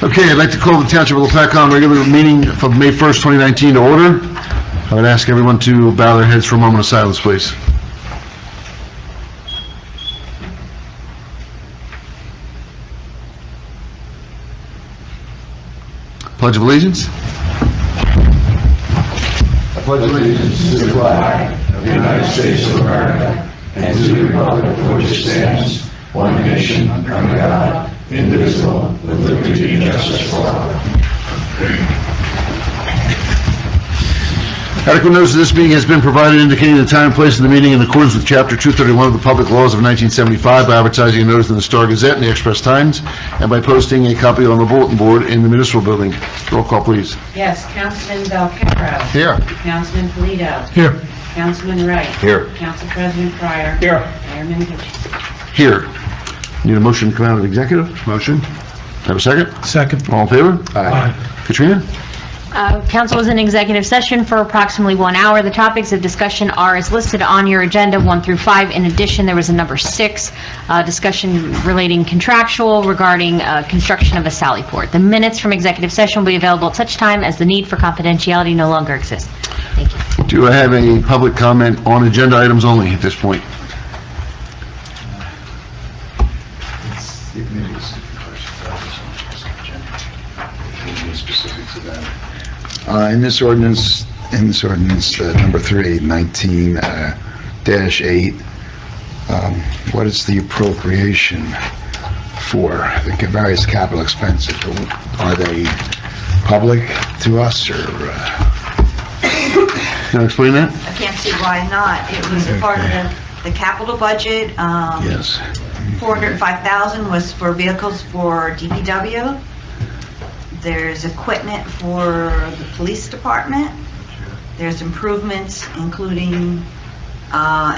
Okay, I'd like to call the Township of Lopatcong regular meeting of May 1st, 2019 to order. I would ask everyone to bow their heads for a moment of silence, please. Pledge of Allegiance. I pledge allegiance to the flag of the United States of America and to the republic for which it stands, one nation, under God, indivisible, with liberty and justice for all. Adequate notice of this meeting has been provided indicating the time and place of the meeting in accordance with Chapter 231 of the Public Laws of 1975 by advertising a notice in the Star Gazette and the Express Times and by posting a copy on the bulletin board in the municipal building. Roll call, please. Yes, Councilman Belcaro. Here. Councilman Polito. Here. Councilman Wright. Here. Council President Pryor. Here. Mayor Mengucci. Here. Need a motion to come out of executive? Motion. Have a second? Second. All in favor? Aye. Katrina? Council is in executive session for approximately 1 hour. The topics of discussion are as listed on your agenda, 1 through 5. In addition, there was a number 6, discussion relating contractual regarding construction of a sally port. The minutes from executive session will be available at such time as the need for confidentiality no longer exists. Thank you. Do I have any public comment on agenda items only at this point? In this ordinance, number 3, 19-8, what is the appropriation for the various capital expenses? Are they public to us, or? Can you explain that? I can't see why not. It was a part of the capital budget. Yes. $405,000 was for vehicles for DPW. There's equipment for the police department. There's improvements, including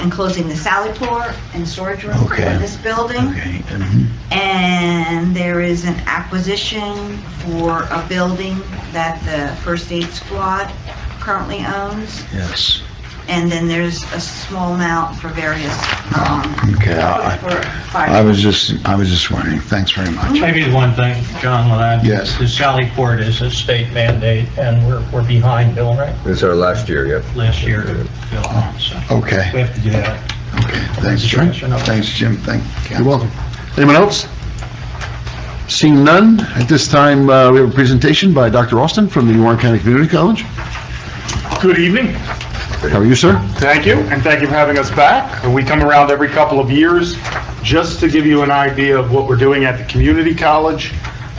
enclosing the sally port and storage room for this building. Okay. And there is an acquisition for a building that the first aid squad currently owns. Yes. And then there's a small amount for various, Okay. for fire. I was just wondering. Thanks very much. Maybe one thing, John, with that. Yes. The Sally Port is a state mandate, and we're behind Bill, right? This is our last year, yep. Last year, Bill, so Okay. we have to do that. Okay. Thanks, Jim. Thanks, Jim. Thank you. You're welcome. Anyone else? Seeing none, at this time we have a presentation by Dr. Austin from the Warren County Community College. Good evening. How are you, sir? Thank you, and thank you for having us back. And we come around every couple of years just to give you an idea of what we're doing at the community college,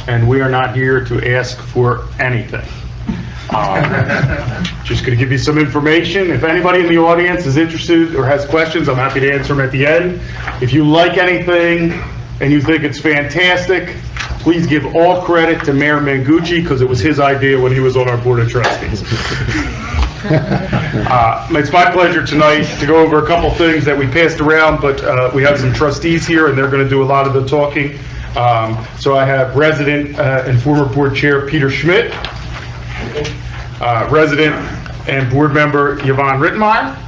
and we are not here to ask for anything. Just going to give you some information. If anybody in the audience is interested or has questions, I'm happy to answer them at the end. If you like anything and you think it's fantastic, please give all credit to Mayor Mengucci, because it was his idea when he was on our Board of Trustees. It's my pleasure tonight to go over a couple things that we passed around, but we have some trustees here and they're going to do a lot of the talking. So I have resident and former board chair Peter Schmidt, resident and board member Yvonne Rittenmeyer,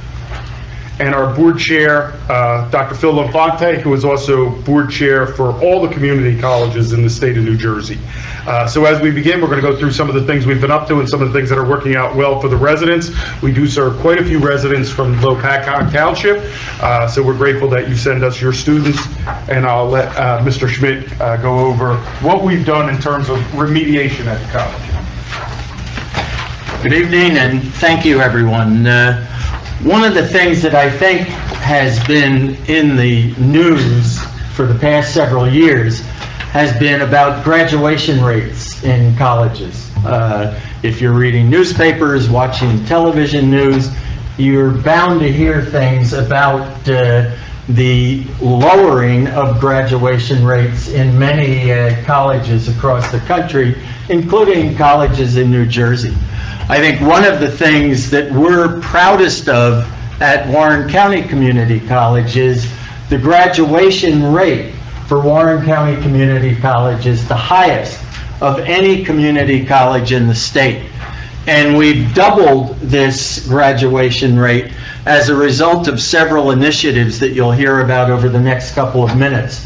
and our board chair, Dr. Phil Lafonte, who is also board chair for all the community colleges in the state of New Jersey. So as we begin, we're going to go through some of the things we've been up to and some of the things that are working out well for the residents. We do serve quite a few residents from Lopatcong Township, so we're grateful that you send us your students, and I'll let Mr. Schmidt go over what we've done in terms of remediation at the college. Good evening, and thank you, everyone. One of the things that I think has been in the news for the past several years has been about graduation rates in colleges. If you're reading newspapers, watching television news, you're bound to hear things about the lowering of graduation rates in many colleges across the country, including colleges in New Jersey. I think one of the things that we're proudest of at Warren County Community College is the graduation rate for Warren County Community College is the highest of any community college in the state. And we've doubled this graduation rate as a result of several initiatives that you'll hear about over the next couple of minutes.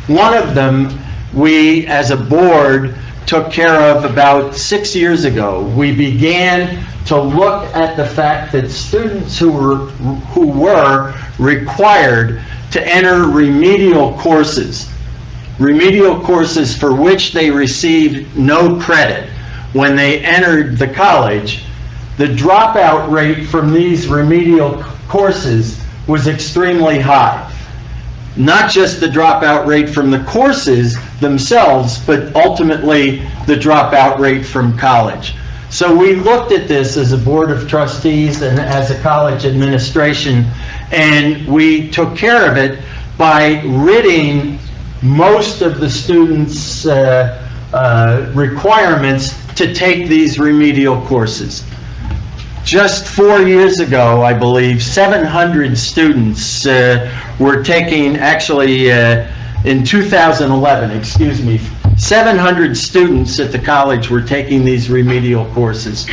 One of them, we as a board took care of about 6 years ago. We began to look at the fact that students who were required to enter remedial courses for which they received no credit when they entered the college, the dropout rate from these remedial courses was extremely high. Not just the dropout rate from the courses themselves, but ultimately the dropout rate from college. So we looked at this as a board of trustees and as a college administration, and we took care of it by ridding most of the students' requirements to take these remedial courses. Just 4 years ago, I believe, 700 students were taking, actually in 2011, 700 students at the college were taking these remedial courses.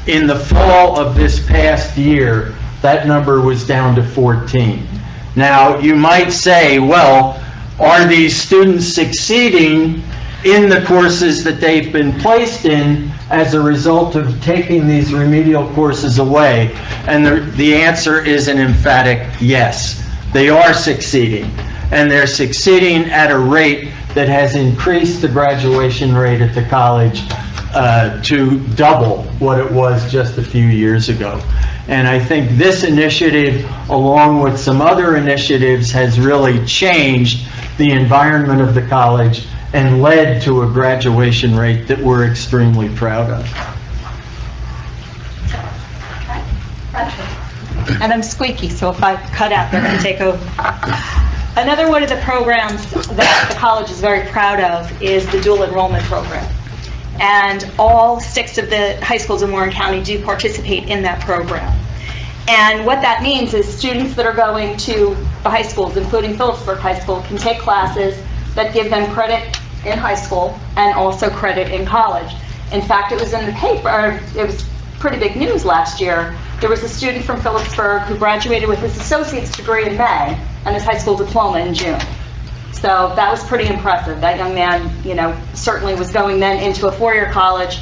In the fall of this past year, that number was down to 14. Now, you might say, well, are these students succeeding in the courses that they've been placed in as a result of taking these remedial courses away? And the answer is an emphatic yes. They are succeeding, and they're succeeding at a rate that has increased the graduation rate at the college to double what it was just a few years ago. And I think this initiative, along with some other initiatives, has really changed the environment of the college and led to a graduation rate that we're extremely proud of. And I'm squeaky, so if I cut out, they're going to take over. Another one of the programs that the college is very proud of is the dual enrollment program. And all 6 of the high schools in Warren County do participate in that program. And what that means is students that are going to the high schools, including Phillipsburg High School, can take classes that give them credit in high school and also credit in college. In fact, it was in the paper, it was pretty big news last year. There was a student from Phillipsburg who graduated with his associate's degree in May and his high school diploma in June. So that was pretty impressive. That young man, certainly was going then into a 4-year college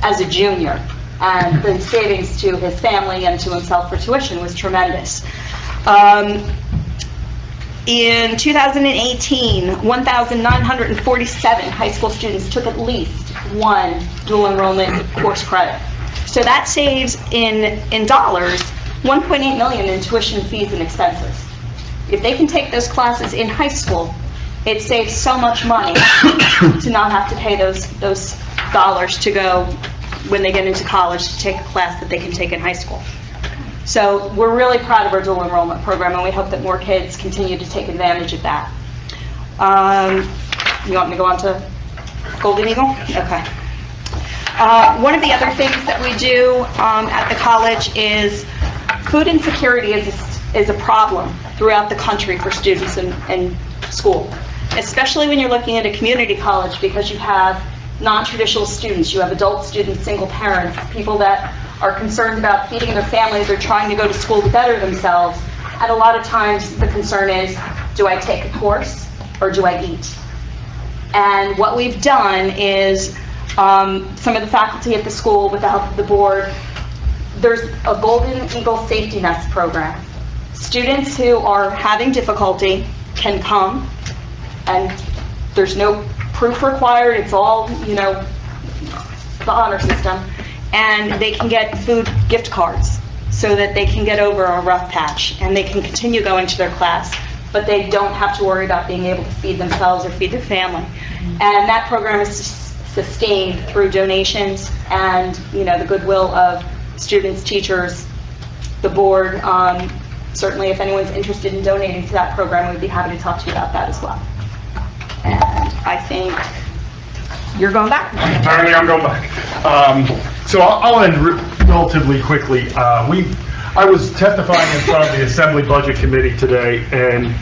as a junior. And the savings to his family and to himself for tuition was tremendous. In 2018, 1,947 high school students took at least one dual enrollment course credit. So that saves in dollars $1.8 million in tuition fees and expenses. If they can take those classes in high school, it saves so much money to not have to pay those dollars to go when they get into college to take a class that they can take in high school. So we're really proud of our dual enrollment program, and we hope that more kids continue to take advantage of that. You want me to go on to Golden Eagle? Okay. One of the other things that we do at the college is food insecurity is a problem throughout the country for students in school, especially when you're looking at a community college, because you have non-traditional students, you have adult students, single parents, people that are concerned about feeding their families or trying to go to school to better themselves. And a lot of times the concern is, do I take a course or do I eat? And what we've done is some of the faculty at the school, with the help of the board, there's a Golden Eagle Safety Nest program. Students who are having difficulty can come, and there's no proof required. It's all, the honor system. And they can get food gift cards so that they can get over a rough patch and they can continue going to their class, but they don't have to worry about being able to feed themselves or feed their family. And that program is sustained through donations and, the goodwill of students, teachers, the board. Certainly, if anyone's interested in donating to that program, we'd be happy to talk to you about that as well. And I think you're going back. Apparently I'm going back. So I'll end relatively quickly. I was testifying in front of the Assembly Budget Committee today, and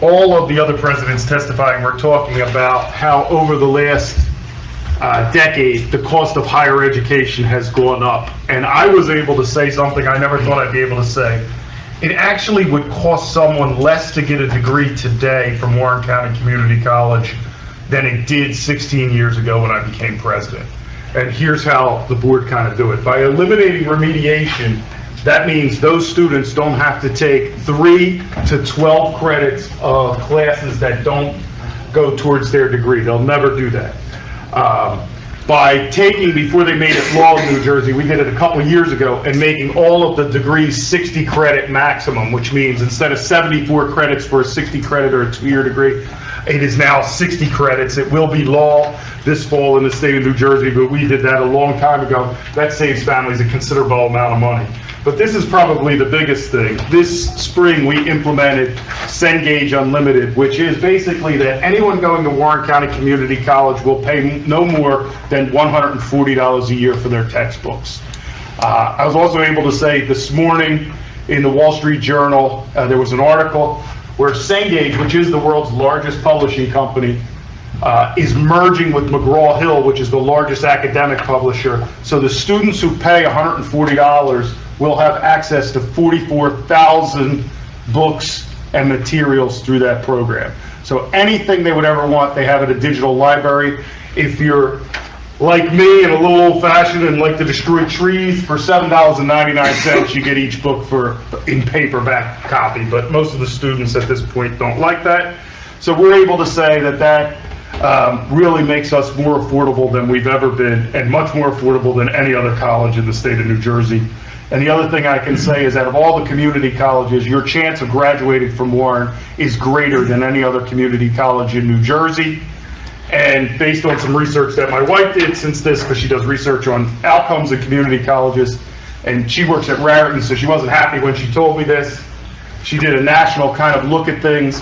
all of the other presidents testifying were talking about how over the last decade, the cost of higher education has gone up. And I was able to say something I never thought I'd be able to say. It actually would cost someone less to get a degree today from Warren County Community College than it did 16 years ago when I became president. And here's how the board kind of do it. By eliminating remediation, that means those students don't have to take 3 to 12 credits of classes that don't go towards their degree. They'll never do that. By taking, before they made it law in New Jersey, we did it a couple years ago, and making all of the degrees 60 credit maximum, which means instead of 74 credits for a 60 credit or a 2-year degree, it is now 60 credits. It will be law this fall in the state of New Jersey, but we did that a long time ago. That saves families a considerable amount of money. But this is probably the biggest thing. This spring, we implemented Cengage Unlimited, which is basically that anyone going to Warren County Community College will pay no more than $140 a year for their textbooks. I was also able to say this morning in the Wall Street Journal, there was an article where Cengage, which is the world's largest publishing company, is merging with McGraw-Hill, which is the largest academic publisher. So the students who pay $140 will have access to 44,000 books and materials through that program. So anything they would ever want, they have at a digital library. If you're like me and a little old-fashioned and like to destroy trees, for $7.99 you get each book in paperback copy, but most of the students at this point don't like that. So we're able to say that really makes us more affordable than we've ever been, and much more affordable than any other college in the state of New Jersey. And the other thing I can say is that of all the community colleges, your chance of graduating from Warren is greater than any other community college in New Jersey. And based on some research that my wife did since this, because she does research on outcomes in community colleges, and she works at Raritan, so she wasn't happy when she told me this. She did a national kind of look at things.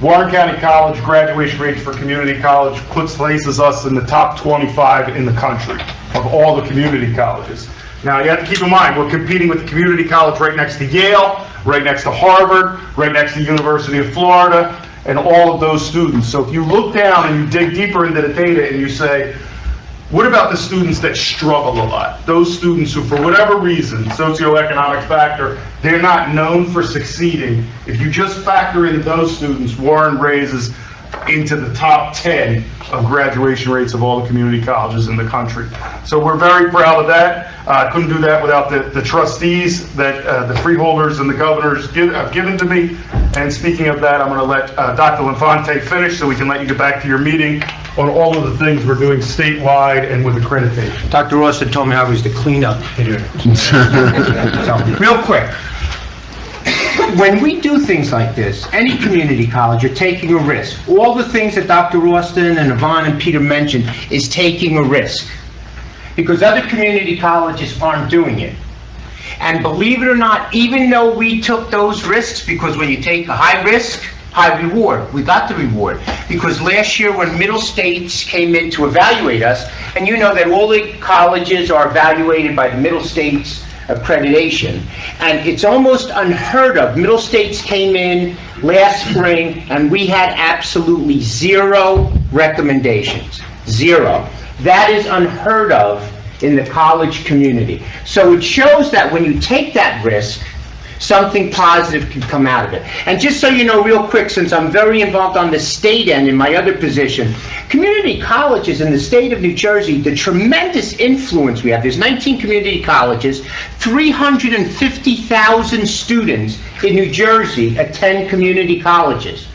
Warren County College graduation rates for community college places us in the top 25 in the country of all the community colleges. Now, you have to keep in mind, we're competing with the community college right next to Yale, right next to Harvard, right next to the University of Florida, and all of those students. So if you look down and you dig deeper into the data and you say, what about the students that struggle a lot? Those students who, for whatever reason, socioeconomic factor, they're not known for succeeding. If you just factor in those students, Warren raises into the top 10 of graduation rates of all the community colleges in the country. So we're very proud of that. Couldn't do that without the trustees that the freeholders and the governors have given to me. And speaking of that, I'm going to let Dr. Infante finish so we can let you get back to your meeting on all of the things we're doing statewide and with accreditation. Dr. Austin told me I was the cleanup hitter. So, real quick. When we do things like this, any community college, you're taking a risk. All the things that Dr. Austin and Yvonne and Peter mentioned is taking a risk. Because other community colleges aren't doing it. And believe it or not, even though we took those risks, because when you take a high risk, high reward, we got the reward. Because last year when Middle States came in to evaluate us, and you know that all the colleges are evaluated by the Middle States accreditation, and it's almost unheard of. Middle States came in last spring and we had absolutely 0 recommendations. 0. That is unheard of in the college community. So it shows that when you take that risk, something positive can come out of it. And just so you know real quick, since I'm very involved on the state end in my other position, community colleges in the state of New Jersey, the tremendous influence we have, there's 19 community colleges, 350,000 students in New Jersey attend community colleges.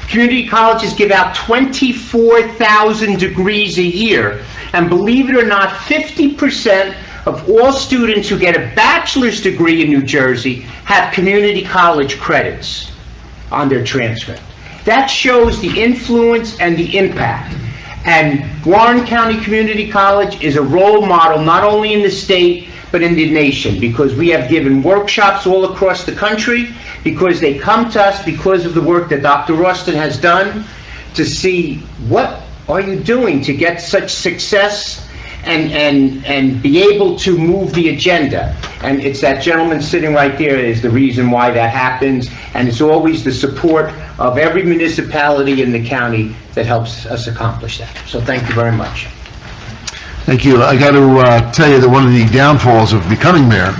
Community colleges give out 24,000 degrees a year, and believe it or not, 50% of all students who get a bachelor's degree in New Jersey have community college credits on their transcript. That shows the influence and the impact. And Warren County Community College is a role model not only in the state but in the nation, because we have given workshops all across the country, because they come to us because of the work that Dr. Austin has done to see what are you doing to get such success and be able to move the agenda. And it's that gentleman sitting right there is the reason why that happens, and it's always the support of every municipality in the county that helps us accomplish that. So thank you very much. Thank you. I got to tell you that one of the downfalls of becoming mayor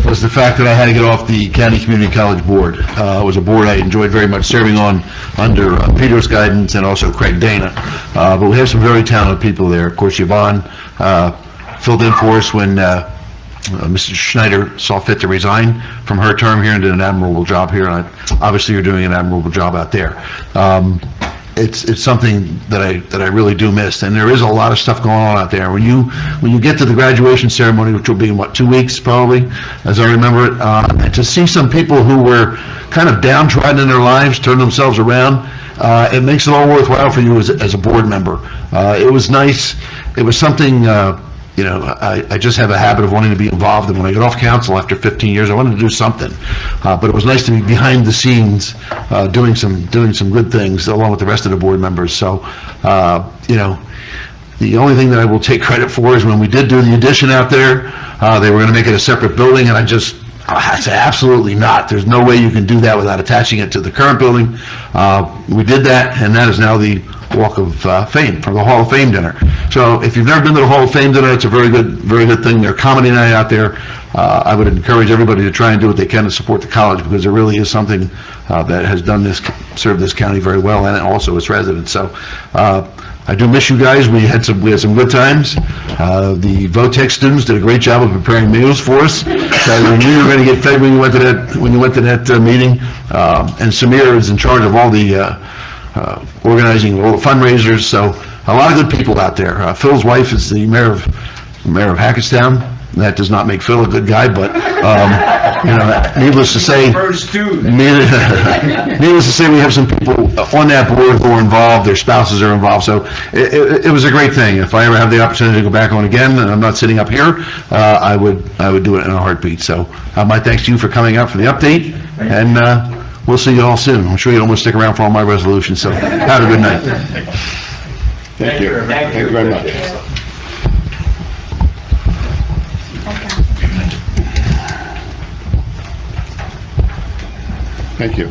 was the fact that I had to get off the County Community College Board. It was a board I enjoyed very much serving on under Peter's guidance and also Craig Dana. But we have some very talented people there. Of course, Yvonne filled in for us when Mrs. Schneider saw fit to resign from her term here and did an admirable job here. And obviously, you're doing an admirable job out there. It's something that I really do miss, and there is a lot of stuff going on out there. When you get to the graduation ceremony, which will be in 2 weeks probably, as I remember it, to see some people who were kind of downtrodden in their lives turn themselves around, it makes it all worthwhile for you as a board member. It was nice. It was something. I just have a habit of wanting to be involved, and when I got off council after 15 years, I wanted to do something. But it was nice to be behind the scenes, doing some good things along with the rest of the board members. So, the only thing that I will take credit for is when we did do the addition out there, they were going to make it a separate building, and I said, absolutely not. There's no way you can do that without attaching it to the current building. We did that, and that is now the Walk of Fame, for the Hall of Fame dinner. So if you've never been to the Hall of Fame dinner, it's a very good thing. They're comedy night out there. I would encourage everybody to try and do what they can to support the college, because there really is something that has served this county very well, and also its residents. So I do miss you guys. We had some good times. The VOTEC students did a great job of preparing meals for us. So we knew you were going to get fed when you went to that meeting. And Samir is in charge of all the organizing all the fundraisers. So a lot of good people out there. Phil's wife is the mayor of Hackettstown. That does not make Phil a good guy, but needless to say, needless to say, we have some people on that board who are involved. Their spouses are involved. So it was a great thing. If I ever have the opportunity to go back on again, and I'm not sitting up here, I would do it in a heartbeat. So my thanks to you for coming out for the update, and we'll see you all soon. I'm sure you don't want to stick around for all my resolutions. So have a good night. Thank you. Thank you very much. Thank you.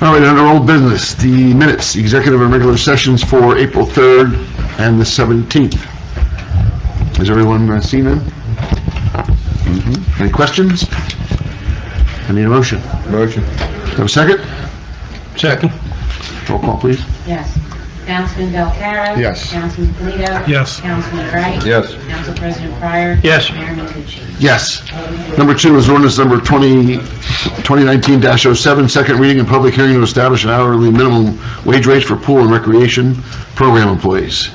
All right, under old business, the minutes, executive and regular sessions for April 3rd and the 17th. Has everyone seen them? Any questions? I need a motion. Motion. Have a second? Second. Roll call, please. Yes. Councilman Belcarra? Yes. Councilman Polito? Yes. Councilman Wright? Yes. Council President Pryor? Yes. Mayor Mizucci? Yes. Number 2 is ordinance number 2019-07, second reading and public hearing to establish an hourly minimum wage rate for pool and recreation program employees.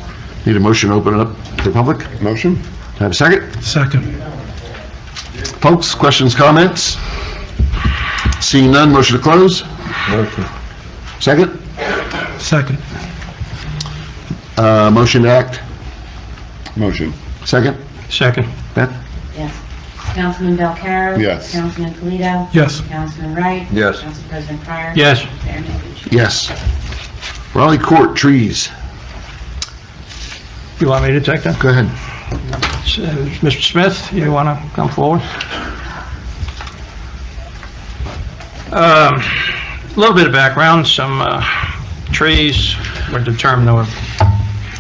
Need a motion to open it up to the public? Motion? Have a second? Second. Folks, questions, comments? Seeing none, motion to close? Motion. Second? Second. Motion to act? Motion. Second? Second. Beth? Yes. Councilman Belcarra? Yes. Councilman Polito? Yes. Councilman Wright? Yes. Council President Pryor? Yes. Mayor Mizucci? Yes. Raleigh Court, trees. You want me to take that? Go ahead. Mr. Smith, you want to come forward? A little bit of background. Some trees were determined to have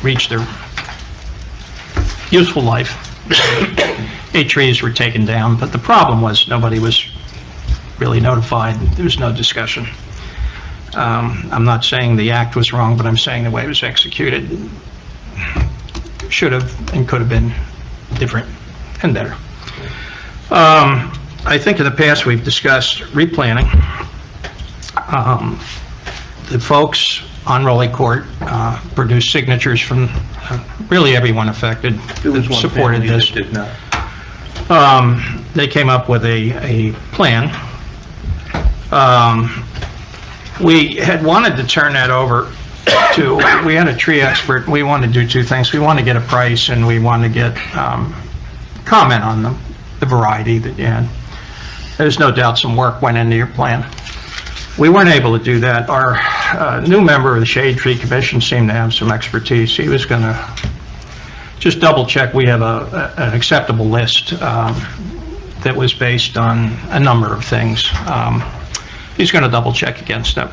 reached their useful life. 8 trees were taken down, but the problem was nobody was really notified. There was no discussion. I'm not saying the act was wrong, but I'm saying the way it was executed should have and could have been different and better. I think in the past we've discussed replanting. The folks on Raleigh Court produced signatures from really everyone affected that supported this. They came up with a plan. We had wanted to turn that over to, we had a tree expert. We wanted to do 2 things. We wanted to get a price, and we wanted to get comment on them, the variety that you had. There's no doubt some work went into your plan. We weren't able to do that. Our new member of the Shade Tree Commission seemed to have some expertise. He was going to just double check we have an acceptable list that was based on a number of things. He's going to double check against them.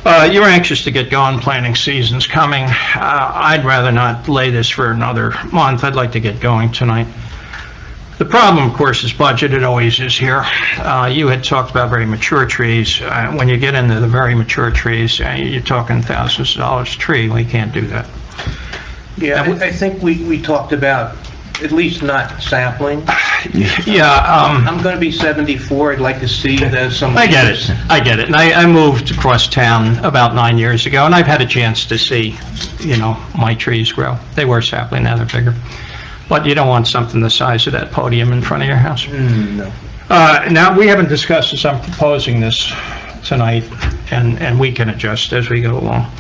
You're anxious to get going, planning season's coming. I'd rather not lay this for another month. I'd like to get going tonight. The problem, of course, is budget. It always is here. You had talked about very mature trees. When you get into the very mature trees, you're talking thousands of dollars a tree. We can't do that. Yeah, I think we talked about at least not sampling. Yeah, I'm going to be 74, I'd like to see some... I get it. And I moved across town about 9 years ago, and I've had a chance to see, my trees grow. They were sapling, now they're bigger. But you don't want something the size of that podium in front of your house. No. Now, we haven't discussed this. I'm proposing this tonight, and we can adjust as we go along.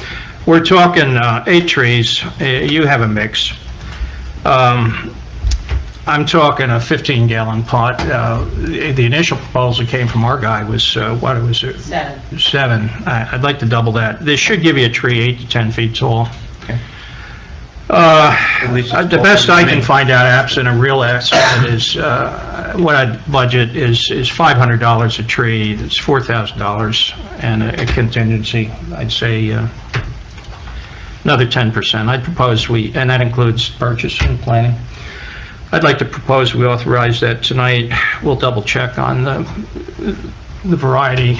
We're talking 8 trees. You have a mix. I'm talking a 15-gallon pot. The initial proposal came from our guy was, what was it? 7. I'd like to double that. This should give you a tree 8 to 10 feet tall. Okay. The best I can find out, absent a real estimate, is what I'd budget is $500 a tree. It's $4,000, and a contingency, I'd say another 10%. I'd propose and that includes purchase and planning. I'd like to propose we authorize that tonight. We'll double check on the variety,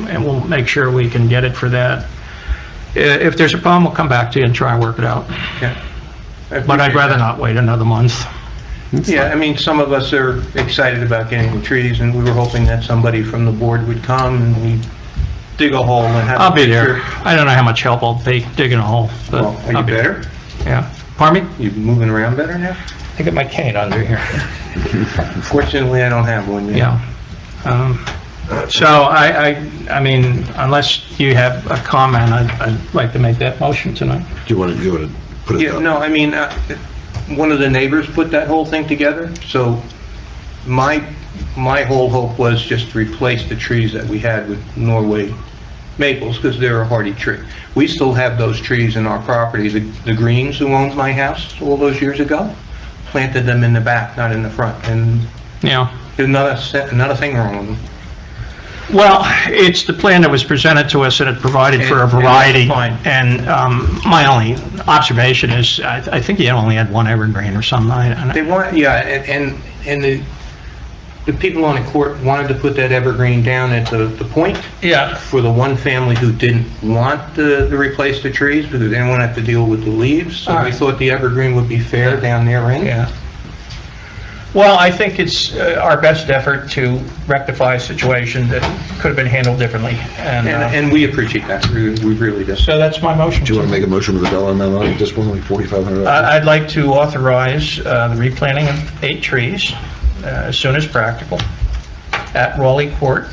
and we'll make sure we can get it for that. If there's a problem, we'll come back to you and try and work it out. Yeah. But I'd rather not wait another month. Yeah, I mean, some of us are excited about getting the trees, and we were hoping that somebody from the board would come and we'd dig a hole and have... I'll be there. I don't know how much help I'll be digging a hole, but Well, are I'll you be better? there. Yeah. Pardon me? You moving around better now? I got my cane under here. Fortunately, I don't have one yet. Yeah. So I mean, unless you have a comment, I'd like to make that motion tonight. Do you want to put it Yeah, up? no, I mean, one of the neighbors put that whole thing together, so my whole hope was just to replace the trees that we had with Norway maples, because they're a hardy tree. We still have those trees in our property. The Greens, who owned my house all those years ago, planted them in the back, not in the front, and Yeah. there's not a thing wrong with them. Well, it's the plan that was presented to us, and it provided for a And that's variety. fine. And my only observation is, I think you only had one evergreen or something. They want, yeah, and the people on the court wanted to put that evergreen down at the point Yeah. for the one family who didn't want to replace the trees because they didn't want to have to deal with the leaves. So we Alright. thought the evergreen would be fair down their end. Yeah. Well, I think it's our best effort to rectify a situation that could have been handled differently. And we appreciate that, we really do. So that's my motion. Do you want to make a motion with a dollar amount on it, this one, like $4,500? I'd like to authorize the replanting of 8 trees as soon as practical at Raleigh Court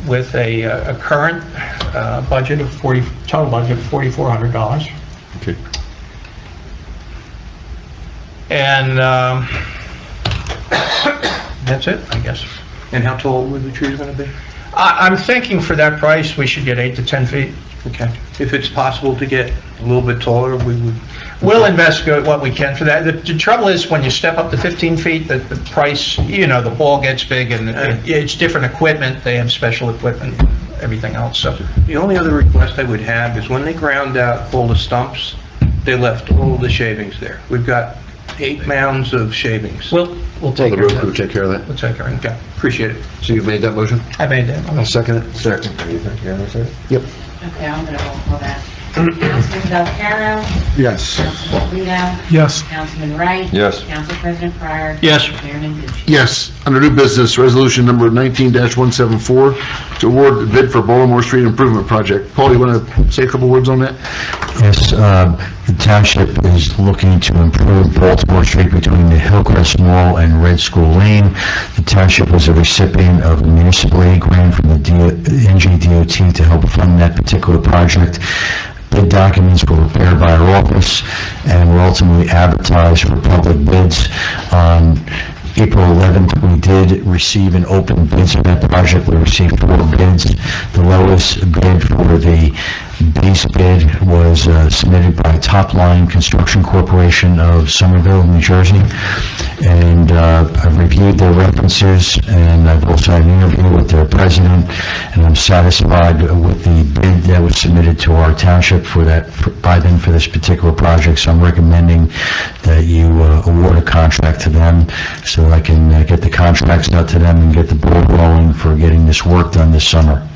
with a current budget of total budget of $4,400. Okay. And that's it, I guess. And how tall were the trees going to be? I'm thinking for that price, we should get 8 to 10 feet. Okay. If it's possible to get a little bit taller, we would... We'll investigate what we can for that. The trouble is, when you step up to 15 feet, the price, the ball gets big, and it's different equipment. They have special equipment, everything else, so. The only other request I would have is when they ground out all the stumps, they left all the shavings there. We've got 8 mounds of shavings. We'll take The care of road crew that. take care of that. We'll take care of that. Okay, appreciate it. So you've made that motion? I made that. I'll second it. Second. Yep. Okay, I'm gonna roll call that. Councilman Valcarro? Yes. Councilman Lito? Yes. Councilman Wright? Yes. Council President Pryor? Yes. Chairman Bush? Yes. Under new business, resolution number 19-174 to award the bid for Baltimore Street Improvement Project. Paul, you want to say a couple words on that? Yes, the township is looking to improve Baltimore Street between the Hillcrest Mall and Red School Lane. The township was a recipient of a municipal aid grant from the NJDOT to help fund that particular project. Bid documents were prepared by our office and were ultimately advertised for public bids. On April 11th, we did receive an open bids for that project. We received 4 bids. The lowest bid for the base bid was submitted by Top Line Construction Corporation of Somerville, New Jersey, and I've reviewed their references, and I've also had an interview with their president, and I'm satisfied with the bid that was submitted to our township by them for this particular project, so I'm recommending that you award a contract to them so I can get the contracts out to them and get the ball rolling for getting this work done this summer.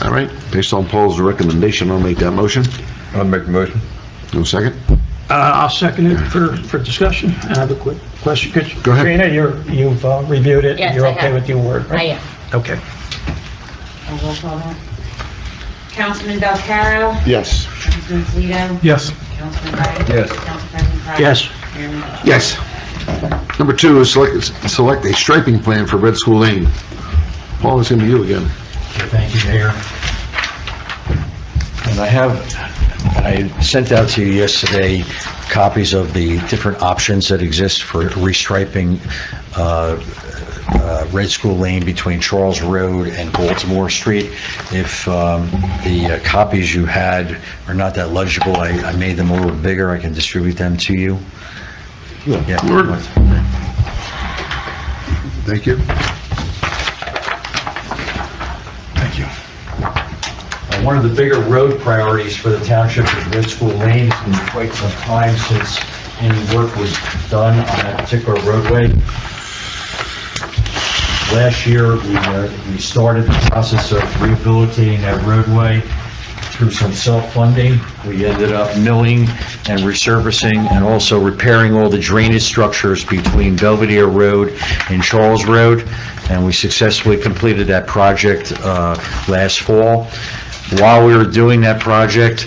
All right, based on Paul's recommendation, I'll make that motion. I'll make the motion. No second? I'll second it for discussion. I have a quick question. Go ahead. Katrina, you've reviewed it? Yes, You're I okay have. with the award, I right? am. Okay. Roll call vote. Councilman Belcarro? Yes. Councilman Zito? Yes. Councilman Wright? Yes. Council President Crowley? Yes. Mayor Miller? Yes. Number 2 is select a striping plan for Red School Lane. Paul, it's going to be you again. Thank you, Mayor. And I sent out to you yesterday copies of the different options that exist for restriping Red School Lane between Charles Road and Baltimore Street. If the copies you had are not that legible, I made them a little bigger. I can distribute them to you. Yeah. Thank you. Thank you. One of the bigger road priorities for the township is Red School Lane. It's been quite some time since any work was done on that particular roadway. Last year, we started the process of rehabilitating that roadway through some self-funding. We ended up milling and resurfacing and also repairing all the drainage structures between Belvedere Road and Charles Road, and we successfully completed that project last fall. While we were doing that project,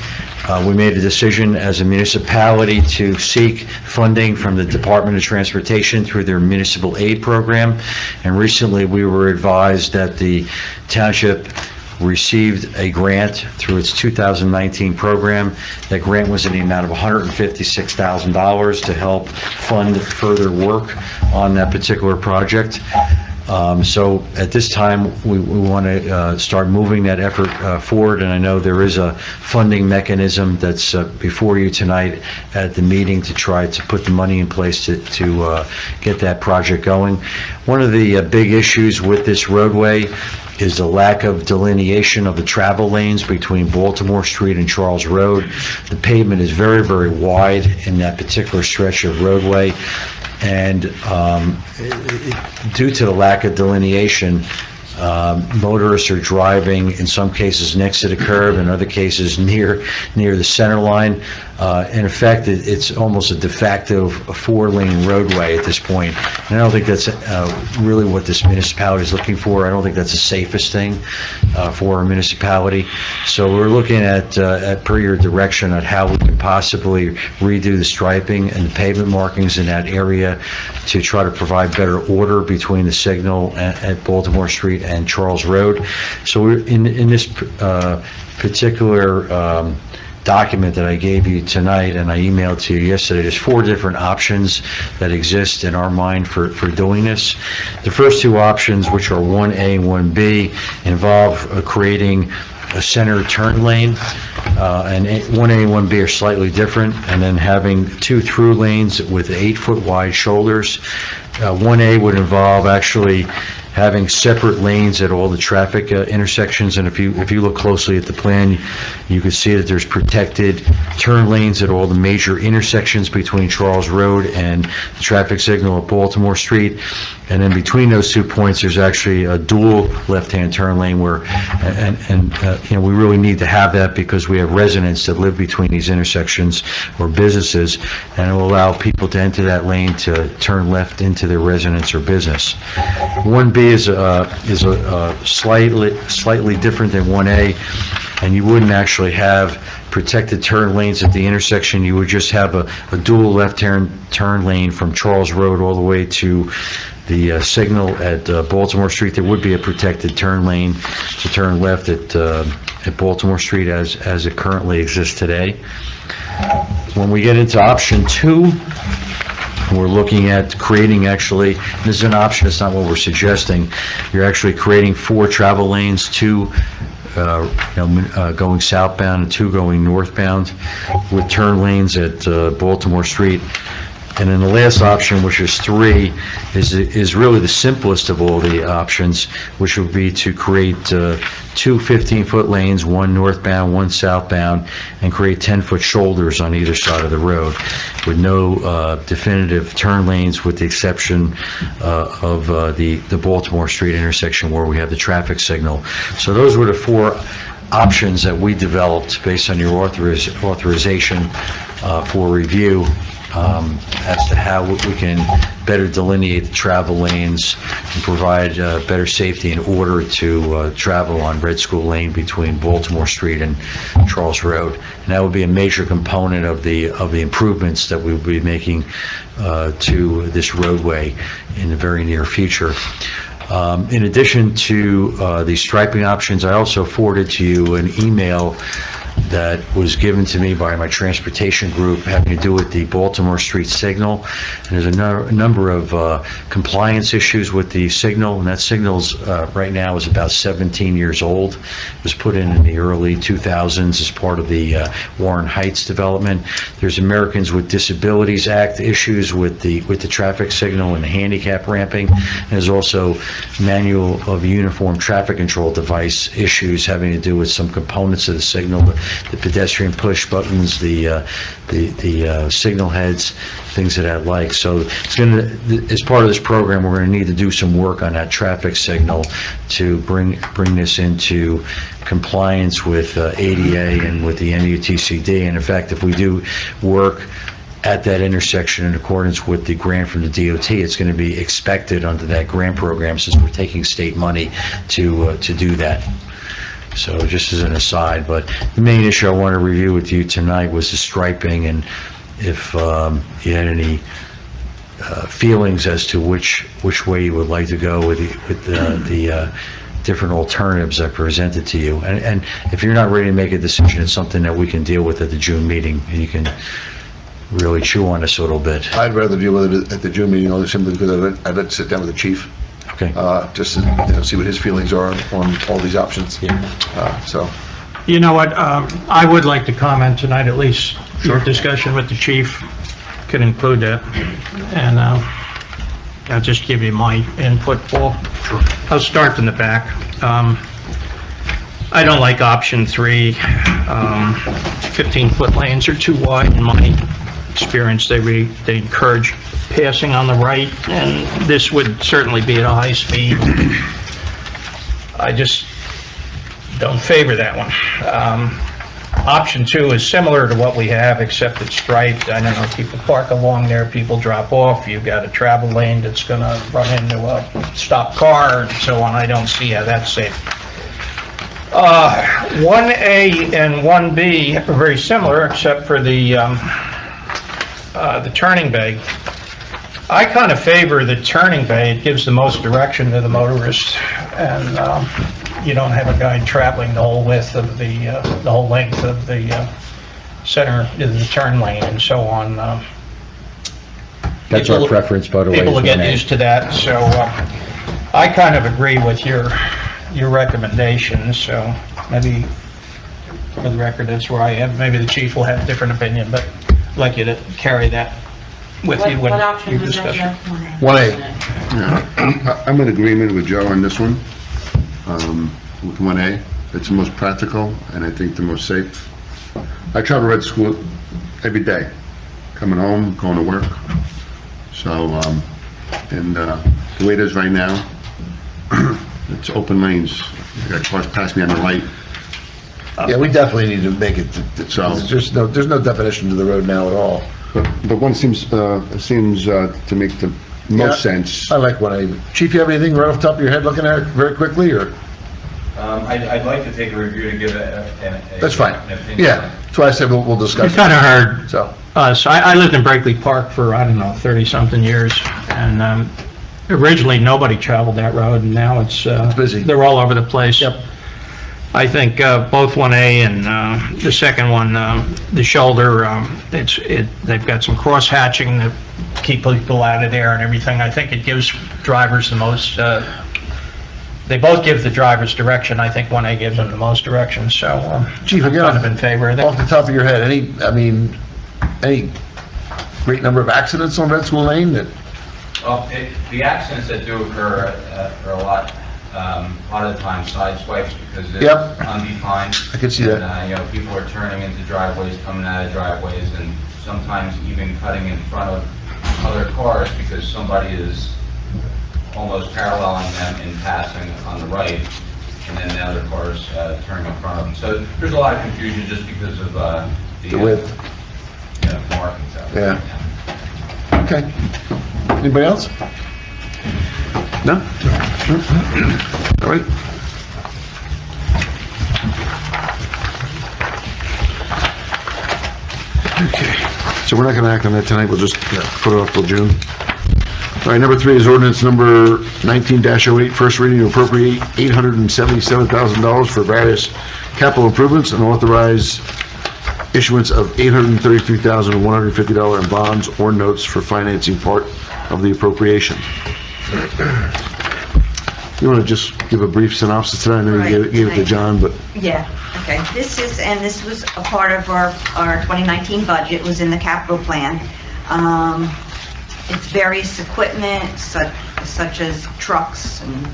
we made a decision as a municipality to seek funding from the Department of Transportation through their municipal aid program, and recently we were advised that the township received a grant through its 2019 program. That grant was in the amount of $156,000 to help fund further work on that particular project. So at this time, we want to start moving that effort forward, and I know there is a funding mechanism that's before you tonight at the meeting to try to put the money in place to get that project going. One of the big issues with this roadway is the lack of delineation of the travel lanes between Baltimore Street and Charles Road. The pavement is very, very wide in that particular stretch of roadway, and due to the lack of delineation, motorists are driving in some cases next to the curb, in other cases near the center line. In effect, it's almost a de facto 4-lane roadway at this point. And I don't think that's really what this municipality is looking for. I don't think that's the safest thing for a municipality. So we're looking at per your direction, at how we can possibly redo the striping and the pavement markings in that area to try to provide better order between the signal at Baltimore Street and Charles Road. So we're in this particular document that I gave you tonight and I emailed to you yesterday, there's 4 different options that exist in our mind for doing this. The first 2 options, which are 1A and 1B, involve creating a center turn lane, and 1A and 1B are slightly different, and then having 2 through lanes with 8-foot wide shoulders. 1A would involve actually having separate lanes at all the traffic intersections, and if you look closely at the plan, you can see that there's protected turn lanes at all the major intersections between Charles Road and the traffic signal at Baltimore Street. And then between those 2 points, there's actually a dual left-hand turn lane where, you know, we really need to have that because we have residents that live between these intersections or businesses, and it will allow people to enter that lane to turn left into their residence or business. 1B is slightly different than 1A, and you wouldn't actually have protected turn lanes at the intersection. You would just have a dual left-hand turn lane from Charles Road all the way to the signal at Baltimore Street. There would be a protected turn lane to turn left at Baltimore Street as it currently exists today. When we get into option 2, we're looking at creating, actually, this is an option, it's not what we're suggesting, you're actually creating 4 travel lanes, 2 going southbound and 2 going northbound with turn lanes at Baltimore Street. And then the last option, which is 3, is really the simplest of all the options, which would be to create 2 15-foot lanes, 1 northbound, 1 southbound, and create 10-foot shoulders on either side of the road with no definitive turn lanes, with the exception of the Baltimore Street intersection where we have the traffic signal. So those were the 4 options that we developed based on your authorization for review, as to how we can better delineate the travel lanes and provide better safety and order to travel on Red School Lane between Baltimore Street and Charles Road. And that would be a major component of the improvements that we will be making to this roadway in the very near future. In addition to the striping options, I also forwarded to you an email that was given to me by my transportation group having to do with the Baltimore Street signal. And there's a number of compliance issues with the signal, and that signal's right now is about 17 years old. It was put in the early 2000s as part of the Warren Heights development. There's Americans with Disabilities Act issues with the traffic signal and the handicap ramping. And there's also manual of uniform traffic control device issues having to do with some components of the signal, the pedestrian push buttons, the signal heads, things of that like. So it's going to, as part of this program, we're going to need to do some work on that traffic signal to bring this into compliance with ADA and with the MUTCD. And in fact, if we do work at that intersection in accordance with the grant from the DOT, it's going to be expected under that grant program, since we're taking state money to do that. So just as an aside, but the main issue I want to review with you tonight was the striping, and if you had any feelings as to which way you would like to go with the different alternatives I presented to you. And if you're not ready to make a decision, it's something that we can deal with at the June meeting, and you can really chew on this a little bit. I'd rather deal with it at the June meeting, only simply because I'd like to sit down with the chief. Okay. Just to see what his feelings are on all these options. So. You know what, I would like to comment tonight, at least your discussion with the chief could include that. And I'll just give you my input, Paul. Sure. I'll start from the back. I don't like option 3. 15-foot lanes are too wide in my experience. They encourage passing on the right, and this would certainly be at a high speed. I just don't favor that one. Option 2 is similar to what we have, except it's striped. I don't know, people park along there, people drop off, you've got a travel lane that's going to run into a stopped car and so on. I don't see how that's safe. 1A and 1B are very similar, except for the turning bay. I kind of favor the turning bay. It gives the most direction to the motorist, and you don't have a guy traveling the whole width of the whole length of the center of the turn lane and so on. That's our preference, by the way. People will get used to that, so I kind of agree with your recommendations, so maybe for the record, that's where I am. Maybe the chief will have a different opinion, but I'd like you to carry that with you when What option you does that discuss it. have? 1A. Yeah, I'm in agreement with Joe on this one, with 1A. It's the most practical, and I think the most safe. I travel Red School every day, coming home, going to work. So, and the way it is right now, it's open lanes. You got cars pass me on the right. Yeah, we definitely need to make it, So- there's no definition to the road now at all. But one seems to make the Yeah. most sense. I like 1A. Chief, you have anything right off the top of your head looking at it very quickly, or? I'd like to take a review to give a That's fine. an opinion. Yeah, that's why I said we'll discuss You it. kind of heard So, us. I lived in Brakely Park for, I don't know, 30-something years, and originally nobody traveled that road, and now it's busy. They're all over the place. Yep. I think both 1A and the second one, the shoulder, they've got some cross hatching that keep people out of there and everything. I think it gives drivers the most they both give the drivers direction. I think 1A gives them the most direction, so Chief, I'm again, kind of in favor of off that. the top of your head, any great number of accidents on Red School Lane that, Well, the accidents that do occur are a lot of the time side swipes because it's Yep. undefined. I can see that. And, people are turning into driveways, coming out of driveways, and sometimes even cutting in front of other cars because somebody is almost paralleling them in passing on the right, and then the other cars turning in front of them. So there's a lot of confusion just because of the width? markings out there. Yeah. Okay. Anybody else? No? All right. Okay, so we're not gonna act on that tonight, we'll just put it off till June. All right, number 3 is ordinance number 19-08, first reading to appropriate $877,000 for various capital improvements and authorize issuance of $833,150 in bonds or notes for financing part of the appropriation. You want to just give a brief synopsis today? I know you gave it to John, but... Yeah, okay. This was a part of our 2019 budget, was in the capital plan. It's various equipment such as trucks and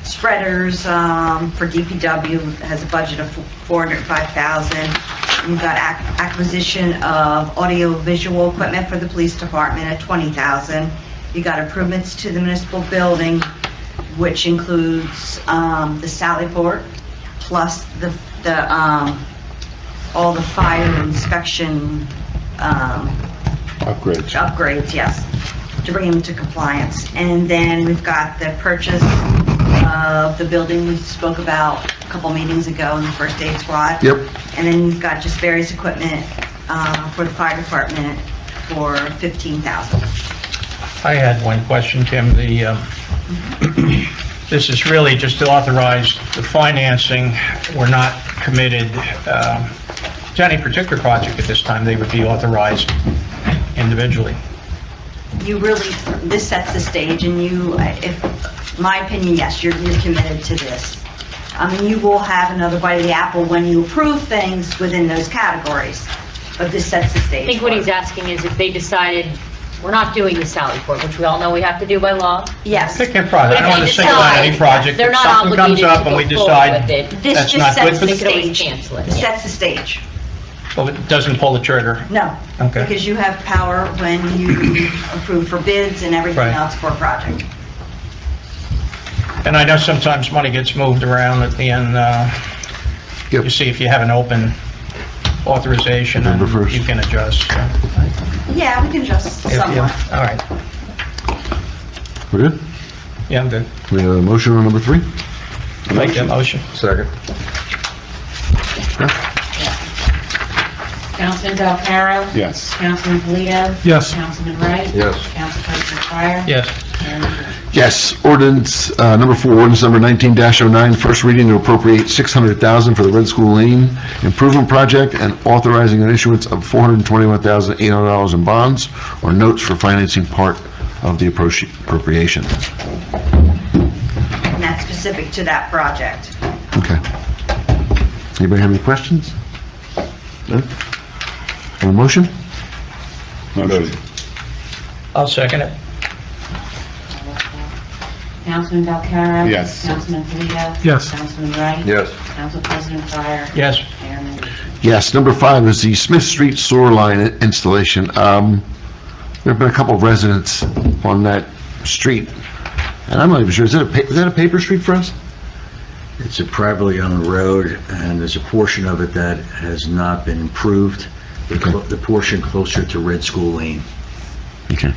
spreaders for DPW, has a budget of $405,000. You've got acquisition of audio-visual equipment for the police department at $20,000. You got improvements to the municipal building, which includes the Sally Port, plus all the fire inspection upgrades, yes, to bring them to compliance. And then we've got the purchase of the building we spoke about a couple meetings ago in the first aid squad. Yep. And then you've got just various equipment for the fire department for $15,000. I had one question, Kim. This is really just to authorize the financing. We're not committed to any particular project at this time. They would be authorized individually. This sets the stage, and my opinion, yes, you're committed to this. I mean, you will have another bite of the apple when you approve things within those categories, but this sets the stage. I think what he's asking is if they decided, we're not doing the Sally Port, which we all know we have to do by law. Yes. Pick a project. I don't want to single out any project. They're If not something comes obligated up to and we go forward decide with it. This that's just not good sets for the the... They could always stage. cancel it, It yeah. sets the stage. So it doesn't pull the trigger. No. Okay. Because you have power when you approve for bids and everything Right. else for a project. And I know sometimes money gets moved around at the end. Yep. You see if you have an open authorization and November 1st. you can adjust. So, Yeah, we can adjust if you- somewhat. All right. We're good? Yeah, I'm good. We have a motion on number 3? Make that motion. Second. Councilman Valcarro? Yes. Councilman Polito? Yes. Councilman Wright? Yes. Council President Fire? Yes. Mayor Lambert? Yes, ordinance, number 4, ordinance number 19-09, first reading to appropriate $600,000 for the Red School Lane Improvement Project and authorizing an issuance of $421,800 in bonds or notes for financing part of the appropriation. And that's specific to that project. Okay. Anybody have any questions? No? Have a motion? Motion. I'll second it. Councilman Valcarro? Yes. Councilman Polito? Yes. Councilman Wright? Yes. Council President Fire? Yes. Mayor Lambert? Yes, number 5 is the Smith Street sewer line installation. There have been a couple of residents on that street, and I'm not even sure, is that a paper street for us? It's a privately owned road, and there's a portion of it that has not been improved, the portion closer to Red School Lane. Okay.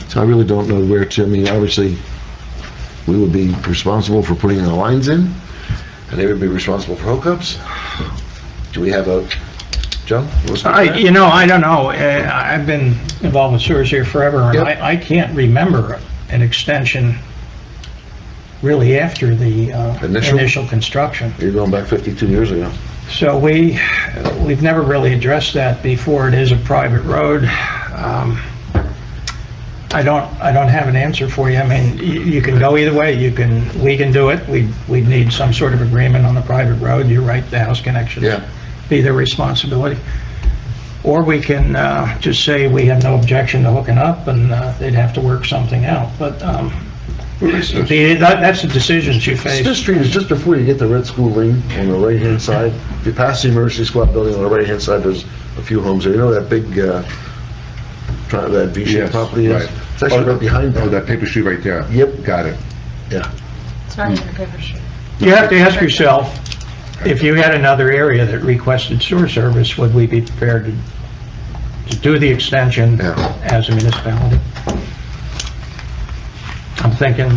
So I really don't know where to, I mean, obviously, we would be responsible for putting the lines in, and they would be responsible for hookups. Do we have a, Joe? I don't know. I've been involved with sewers here forever, and Yep. I can't remember an extension really after the initial construction. You're going back 52 years ago. So we've never really addressed that before. It is a private road. I don't have an answer for you. I mean, you can go either way. We can do it. We'd need some sort of agreement on the private road. You're right, the house connection Yeah. be their responsibility. Or we can just say we have no objection to hooking up, and they'd have to work something out. But that's the decisions you face. Smith Street is just before you get to Red School Lane on the right-hand side. If you pass the emergency squad building on the right-hand side, there's a few homes there. You know that big, that V-shaped Yes, property is? right. It's actually right behind Oh, that. that paper street right there. Yep. Got it. Yeah. It's not even a paper street. You have to ask yourself, if you had another area that requested sewer service, would we be prepared to do the extension Yeah. as a municipality? I'm thinking,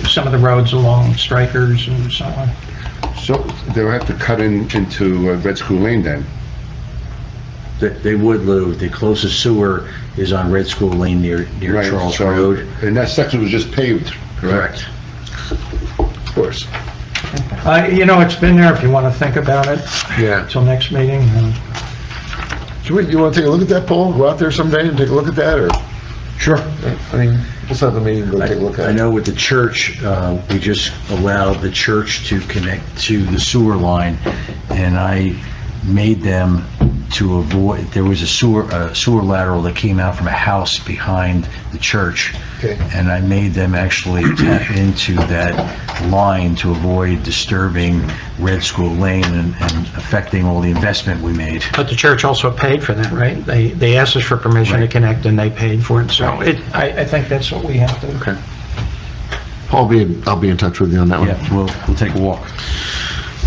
some of the roads along Strikers and so on. So they'll have to cut into Red School Lane then? They would, Lou. The closest sewer is on Red School Lane near Right, Charles so- Road. And that section was just paved, correct? Of course. It's been there if you want to think about it Yeah. until next meeting. You want to take a look at that, Paul? Go out there someday and take a look at that, or? Sure. I mean, let's have the meeting, go take a look at it. I know with the church, we just allowed the church to connect to the sewer line, and I made them to avoid, there was a sewer lateral that came out from a house behind the church. Okay. And I made them actually tap into that line to avoid disturbing Red School Lane and affecting all the investment we made. But the church also paid for that, right? They asked us for permission to Right. connect, and they paid for it, so I think that's what we have to. Okay. Paul, I'll be in touch with you on that one. Yeah, we'll take a walk.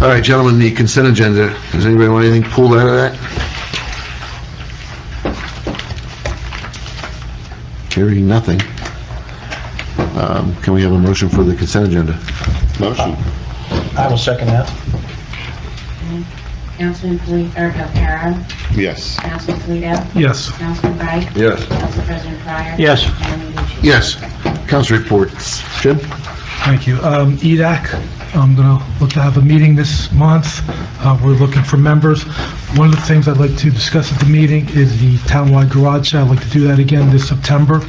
All right, gentlemen, the consent agenda. Does anybody want anything pulled out of that? Hearing nothing. Can we have a motion for the consent agenda? Motion. I will second that. Councilman O'Hara? Yes. Councilman Toledo? Yes. Councilman Wright? Yes. Council President Pryor? Yes. Chairman Lucci? Yes. Council reports. Jim? Thank you. EDAC, I'm going to look to have a meeting this month. We're looking for members. One of the things I'd like to discuss at the meeting is the townwide garage sale. I'd like to do that again this September.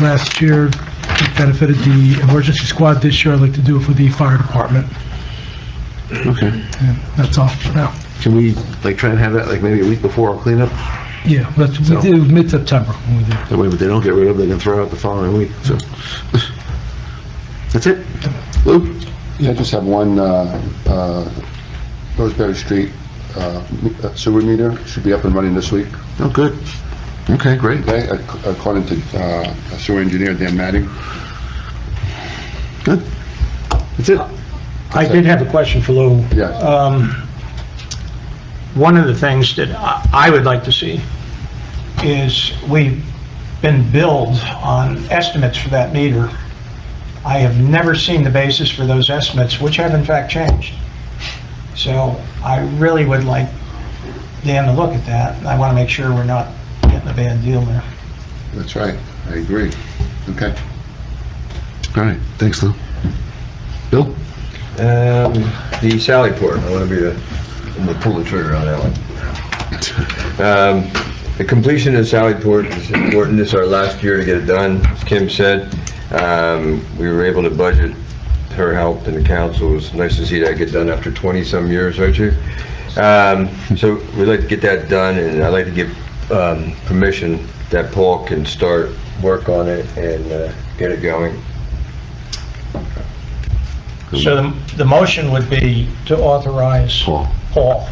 Last year, it benefited the emergency squad. This year, I'd like to do it for the fire department. Okay. And that's all for now. Can we, try and have that, maybe a week before our cleanup? Yeah, we do mid-September when we do. That way, if they don't get rid of it, they can throw it out the following week, so. That's it? Lou? Yeah, I just have one, Roseberry Street sewer meter should be up and running this week. Oh, good. Okay, great. Okay, according to sewer engineer Dan Matting. Good. That's it. I did have a question for Lou. Yes. One of the things that I would like to see is we've been billed on estimates for that meter. I have never seen the basis for those estimates, which have in fact changed. So I really would like Dan to look at that. I want to make sure we're not getting a bad deal there. That's right. I agree. Okay. All right, thanks, Lou. Bill? The Sally Port, I want to be I'm gonna pull the trigger on that one. The completion of Sally Port is important. This is our last year to get it done, as Kim said. We were able to budget her help and the council. It was nice to see that get done after 20-some years, right, Chief? So we'd like to get that done, and I'd like to give permission that Paul can start work on it and get it going. So the motion would be to authorize Paul. Paul.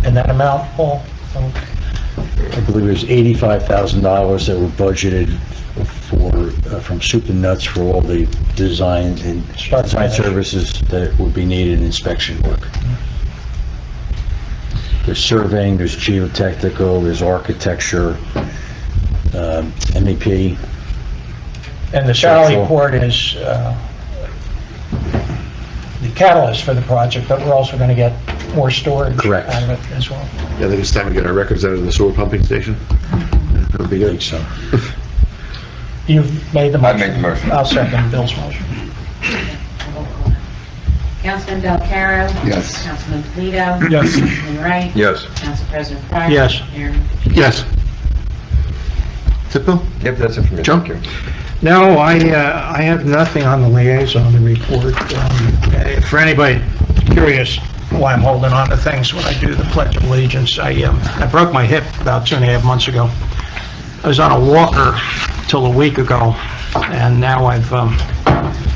And that amount, Paul? I believe it was $85,000 that were budgeted for, from soup and nuts for all the design and design services that would be needed in inspection work. There's surveying, there's geotechnical, there's architecture, MEP. And the Sally Port is the catalyst for the project, but we're also going to get more storage Correct. out of it as well. Yeah, I think it's time to get our records out of the sewer pumping station. That would be good. So, You've made the motion. I made the motion. I'll second Bill's motion. Councilman Belcarro? Yes. Councilman Toledo? Yes. Councilman Wright? Yes. Council President Pryor? Yes. Chairman Lucci? Yes. That's it, Bill? Yep, that's it for me. Joe? Thank you. No, I have nothing on the liaison report. For anybody curious why I'm holding on to things when I do the Pledge of Allegiance, I broke my hip about 2.5 months ago. I was on a walker till a week ago, and now I've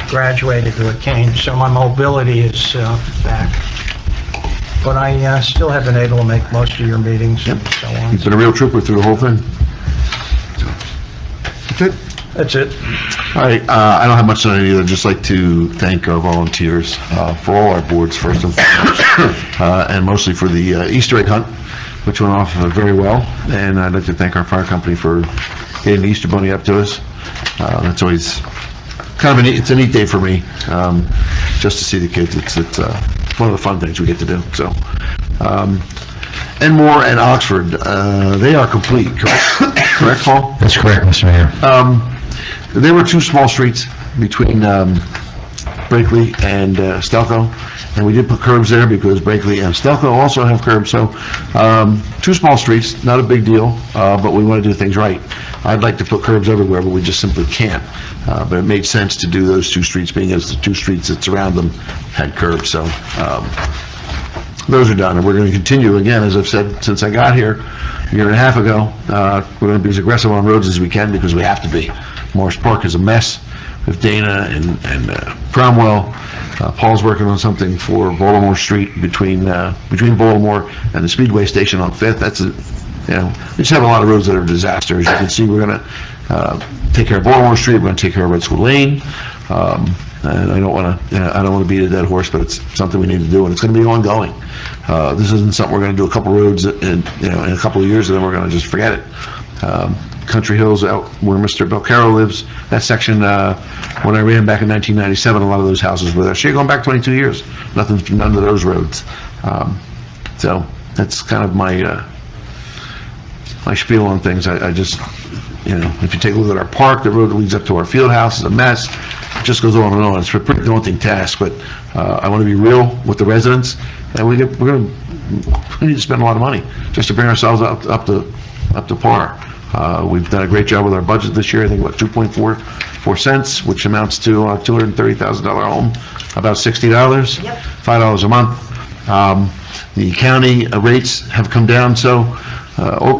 graduated to a cane, so my mobility is back. But I still have been able to make most of your meetings and so on. You've been a real trooper through the whole thing. That's it? That's it. All right, I don't have much tonight either. Just like to thank our volunteers for all our boards, first and foremost, and mostly for the Easter egg hunt, which went off very well. And I'd like to thank our fire company for getting the Easter bunny up to us. That's always kind of it's a neat day for me, just to see the kids. It's one of the fun things we get to do. So, Enmore and Oxford, they are complete, correct? Correct, Paul? That's correct, Mr. Mayor. There were two small streets between Brakely and Stelco, and we did put curbs there because Brakely and Stelco also have curbs, so two small streets, not a big deal, but we want to do things right. I'd like to put curbs everywhere, but we just simply can't. But it made sense to do those two streets, being as the two streets that surround them had curbs, so those are done, and we're going to continue, again, as I've said since I got here a year and a half ago, we're going to be as aggressive on roads as we can because we have to be. Morris Park is a mess with Dana and Cromwell. Paul's working on something for Baltimore Street between Baltimore and the Speedway Station on 5th. That's we just have a lot of roads that are disasters. You can see we're going to take care of Baltimore Street. We're going to take care of Red School Lane. And I don't want to beat a dead horse, but it's something we need to do, and it's going to be ongoing. This isn't something we're going to do a couple roads in a couple of years, and then we're going to just forget it. Country Hills, out where Mr. Belcaro lives, that section, when I ran back in 1997, a lot of those houses were there. So you're going back 22 years. Nothing's been done to those roads. So that's kind of my spiel on things. I just, if you take a look at our park, the road that leads up to our field house is a mess. It just goes on and on. It's a pretty daunting task, but I want to be real with the residents, and we need to spend a lot of money just to bring ourselves up to par. We've done a great job with our budget this year. I think about 2.44 cents, which amounts to a $230,000 home, about $60, Yep. $5 a month. The county rates have come down, so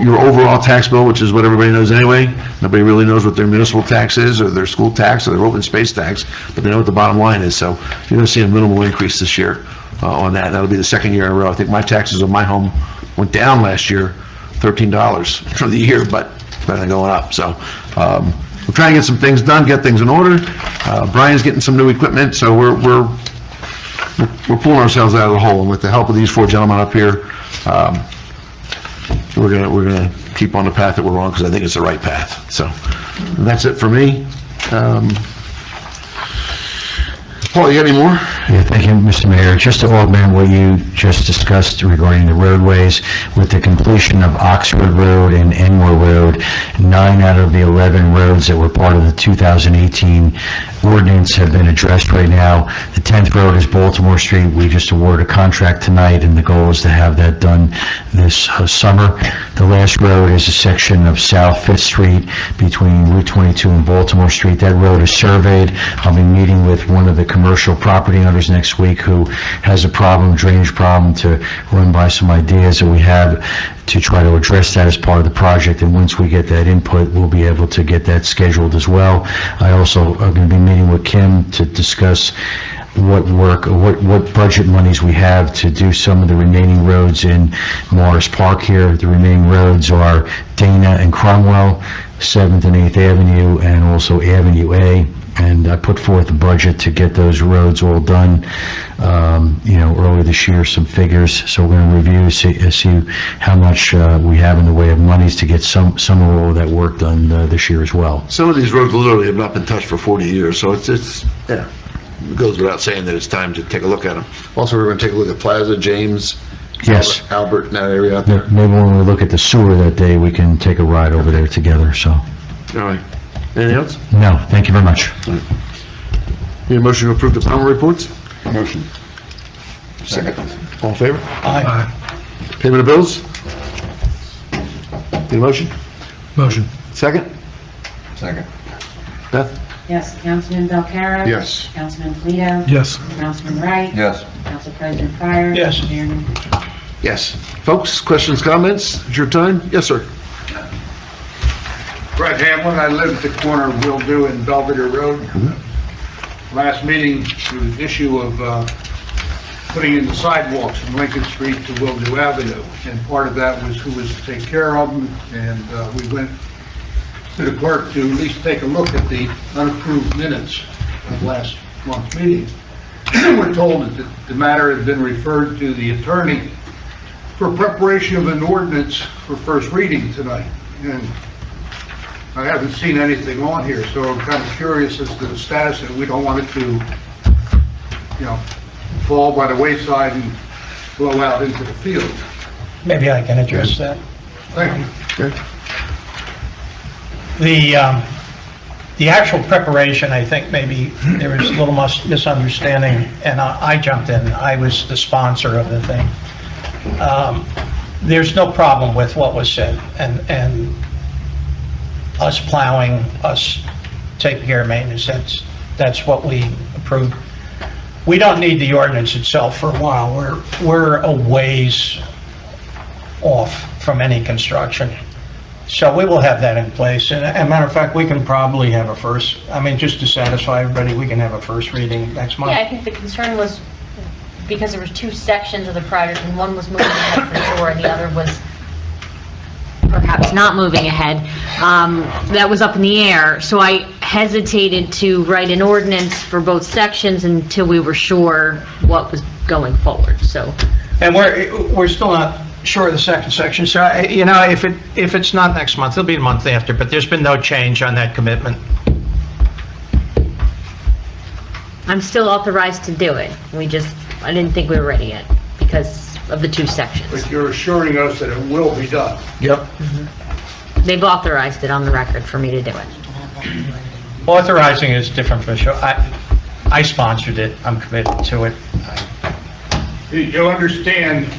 your overall tax bill, which is what everybody knows anyway, nobody really knows what their municipal tax is, or their school tax, or their open space tax, but they know what the bottom line is. So you're going to see a minimal increase this year on that. That'll be the second year in a row. I think my taxes on my home went down last year, $13 for the year, but it's been going up. So we're trying to get some things done, get things in order. Brian's getting some new equipment, so we're pulling ourselves out of the hole. And with the help of these four gentlemen up here, we're gonna keep on the path that we're on, because I think it's the right path. So that's it for me. Paul, you got any more? Yeah, thank you, Mr. Mayor. Just to augment what you just discussed regarding the roadways, with the completion of Oxford Road and Enmore Road, 9 out of the 11 roads that were part of the 2018 ordinance have been addressed right now. The 10th road is Baltimore Street. We just awarded a contract tonight, and the goal is to have that done this summer. The last road is a section of South 5th Street between Route 22 and Baltimore Street. That road is surveyed. I'll be meeting with one of the commercial property owners next week who has a drainage problem, to run by some ideas that we have to try to address that as part of the project. And once we get that input, we'll be able to get that scheduled as well. I also am going to be meeting with Kim to discuss what budget monies we have to do some of the remaining roads in Morris Park here. The remaining roads are Dana and Cromwell, 7th and 8th Avenue, and also Avenue A. And I put forth a budget to get those roads all done, earlier this year, some figures. So we're going to review, see how much we have in the way of monies to get some of all of that work done this year as well. Some of these roads literally have not been touched for 40 years, so it goes without saying that it's time to take a look at them. Also, we're going to take a look at Plaza, James, Yes. Albert, in that area out there. Maybe when we look at the sewer that day, we can take a ride over there together, so. All right. Anything else? No, thank you very much. Need a motion to approve the panel reports? Motion. Second. All in favor? Aye. Payment of bills? Need a motion? Motion. Second? Second. Beth? Yes, Councilman Belcarra? Yes. Councilman Polito? Yes. Councilman Wright? Yes. Council President Fire? Yes. Mayor Murphy? Yes. Folks, questions, comments? It's your time. Yes, sir. Brett Hamlin, I live at the corner of Will Do and Belvedere Road. Last meeting, there was issue of putting in the sidewalks from Lincoln Street to Will Do Avenue, and part of that was who was to take care of them, and we went to the clerk to at least take a look at the unapproved minutes of last month's meeting. We're told that the matter had been referred to the attorney for preparation of an ordinance for first reading tonight, and I haven't seen anything on here, so I'm kind of curious as to the status, and we don't want it to, fall by the wayside and blow out into the field. Maybe I can address that. Thank you. The actual preparation, I think maybe there was a little misunderstanding, and I jumped in. I was the sponsor of the thing. There's no problem with what was said, and us plowing, us taking care of maintenance, that's what we approved. We don't need the ordinance itself for a while. We're a ways off from any construction. So we will have that in place. And as a matter of fact, we can probably have just to satisfy everybody, we can have a first reading next month. Yeah, I think the concern was because there was two sections of the project, and one was moving ahead for sure, and the other was perhaps not moving ahead. That was up in the air, so I hesitated to write an ordinance for both sections until we were sure what was going forward, so. And we're still not sure of the second section, so, if it's not next month, it'll be the month after, but there's been no change on that commitment. I'm still authorized to do it. I didn't think we were ready yet because of the two sections. But you're assuring us that it will be done. Yep. They've authorized it on the record for me to do it. Authorizing is different for sure. I sponsored it, I'm committed to it. You'll understand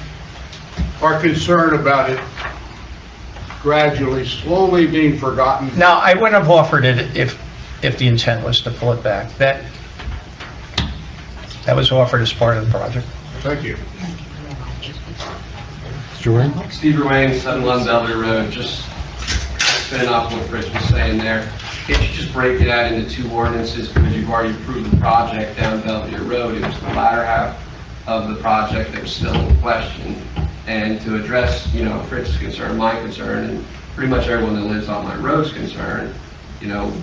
our concern about it gradually, slowly being forgotten. Now, I wouldn't have offered it if the intent was to pull it back. That was offered as part of the project. Thank you. Mr. Wayne? Steve Ruane, 711 Belvedere Road, just spinning off what Rich was saying there. Can't you just break it out into two ordinances, because you've already approved the project down Belvedere Road? It was the latter half of the project that was still in question. And to address, Fritz's concern, my concern, and pretty much everyone that lives on my road's concern,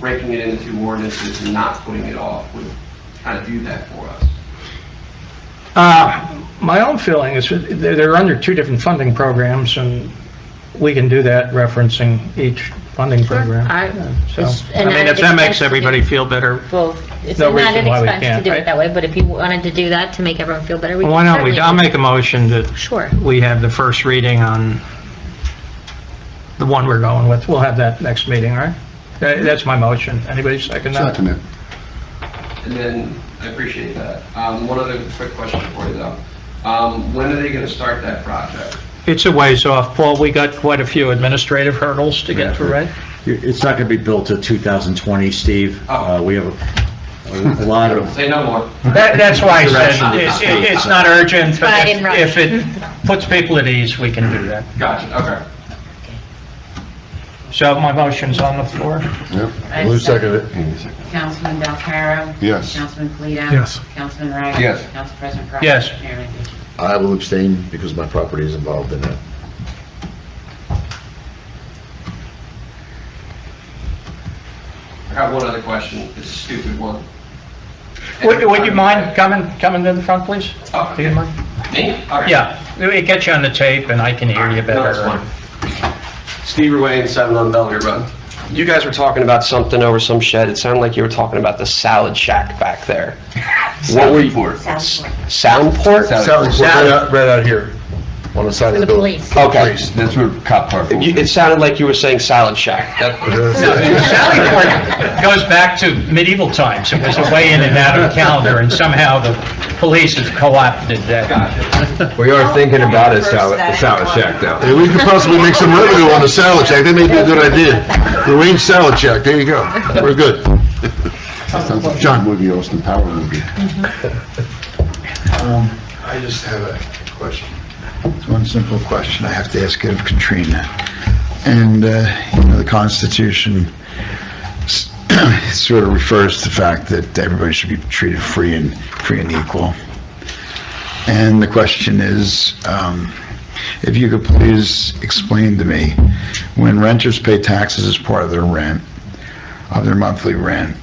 breaking it into two ordinances and not putting it off would kind of do that for us. My own feeling is they're under two different funding programs, and we can do that referencing each funding program. So, if that makes everybody feel better, Well, it's No not an reason why we expense to can't, do right? it that way, but if you wanted to do that to make everyone feel better, we can why don't certainly we? do I'll that. make a motion that Sure. we have the first reading on the one we're going with. We'll have that next meeting, all right? That's my motion. Anybody second that? Second it. And then, I appreciate that. One other quick question for you though. When are they going to start that project? It's a ways off, Paul. We got quite a few administrative hurdles to get through, right? It's not going to be built till 2020, Steve. Oh. We have a lot of, Say no more. That's why I said Direction to the it's not urgent, but But in rush. if it puts people at ease, we can do that. Gotcha, okay. So my motion's on the floor. Yep. Who seconded it? Councilman Belcarra? Yes. Councilman Polito? Yes. Councilman Wright? Yes. Council President Fire? Yes. Mayor Murphy? I will abstain because my property is involved in that. I have one other question. It's a stupid one. Would you mind coming to the front, please? Oh, Do you mind? Me? Okay. Yeah, it gets you on the tape and I can hear you No, that's better. fine. Steve Ruane, 7 Belvedere Road. You guys were talking about something over some shed. It sounded like you were talking about the salad shack back there. What were you? Soundport? Right out here. On the side of For the the building. police. Okay. That's where cop car. It sounded like you were saying Silent Shack. It goes back to medieval times. It was a way in and out of the calendar, and somehow the police has co-opted that. We are thinking about a salad shack though. Hey, we could possibly make some revenue on the salad shack, that may be a good idea. The range salad shack, there you go, we're good. Sounds like John movie, Austin Power movie. I just have a question. It's one simple question I have to ask of Katrina. And, the Constitution sort of refers to the fact that everybody should be treated free and equal. And the question is, if you could please explain to me, when renters pay taxes as part of their rent, of their monthly rent,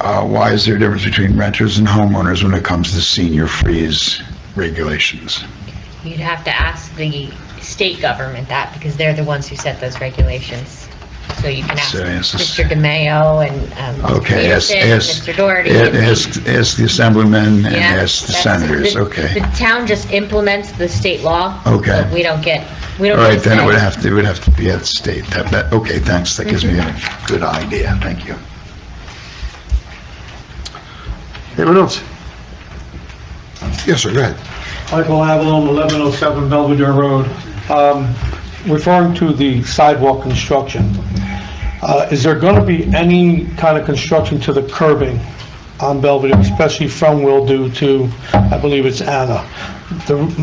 why is there a difference between renters and homeowners when it comes to senior freeze regulations? You'd have to ask the state government that, because they're the ones who set those regulations. So you can ask So it's just- Mr. DeMayo and Okay, Peterson, Mr. Doherty. ask the assemblymen and Yeah, ask the that's- senators, the- okay. The town just implements the state law. Okay. But we don't All get right, then it say. would have to be at the state. Okay, thanks, that gives me a good idea, thank you. Anyone else? Yes, sir, go ahead. Michael Avalon, 1107 Belvedere Road. Referring to the sidewalk construction, is there going to be any kind of construction to the curbing on Belvedere, especially from Wildew to, I believe it's Anna?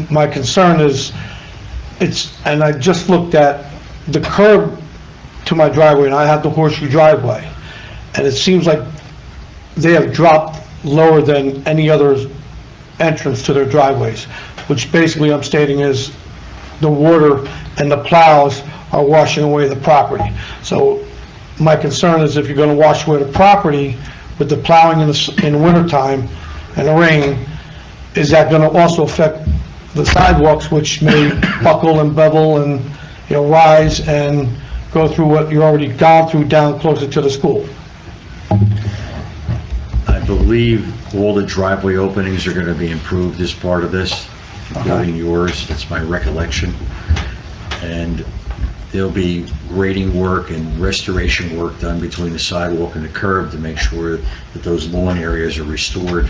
My concern is, and I just looked at the curb to my driveway, and I have the horseshoe driveway, and it seems like they have dropped lower than any other entrance to their driveways, which basically I'm stating is the water and the plows are washing away the property. So my concern is if you're going to wash away the property with the plowing in the wintertime and the rain, is that going to also affect the sidewalks, which may buckle and bevel and, rise and go through what you've already gone through down closer to the school? I believe all the driveway openings are going to be improved as part of this, including yours, that's my recollection. And there'll be grading work and restoration work done between the sidewalk and the curb to make sure that those lawn areas are restored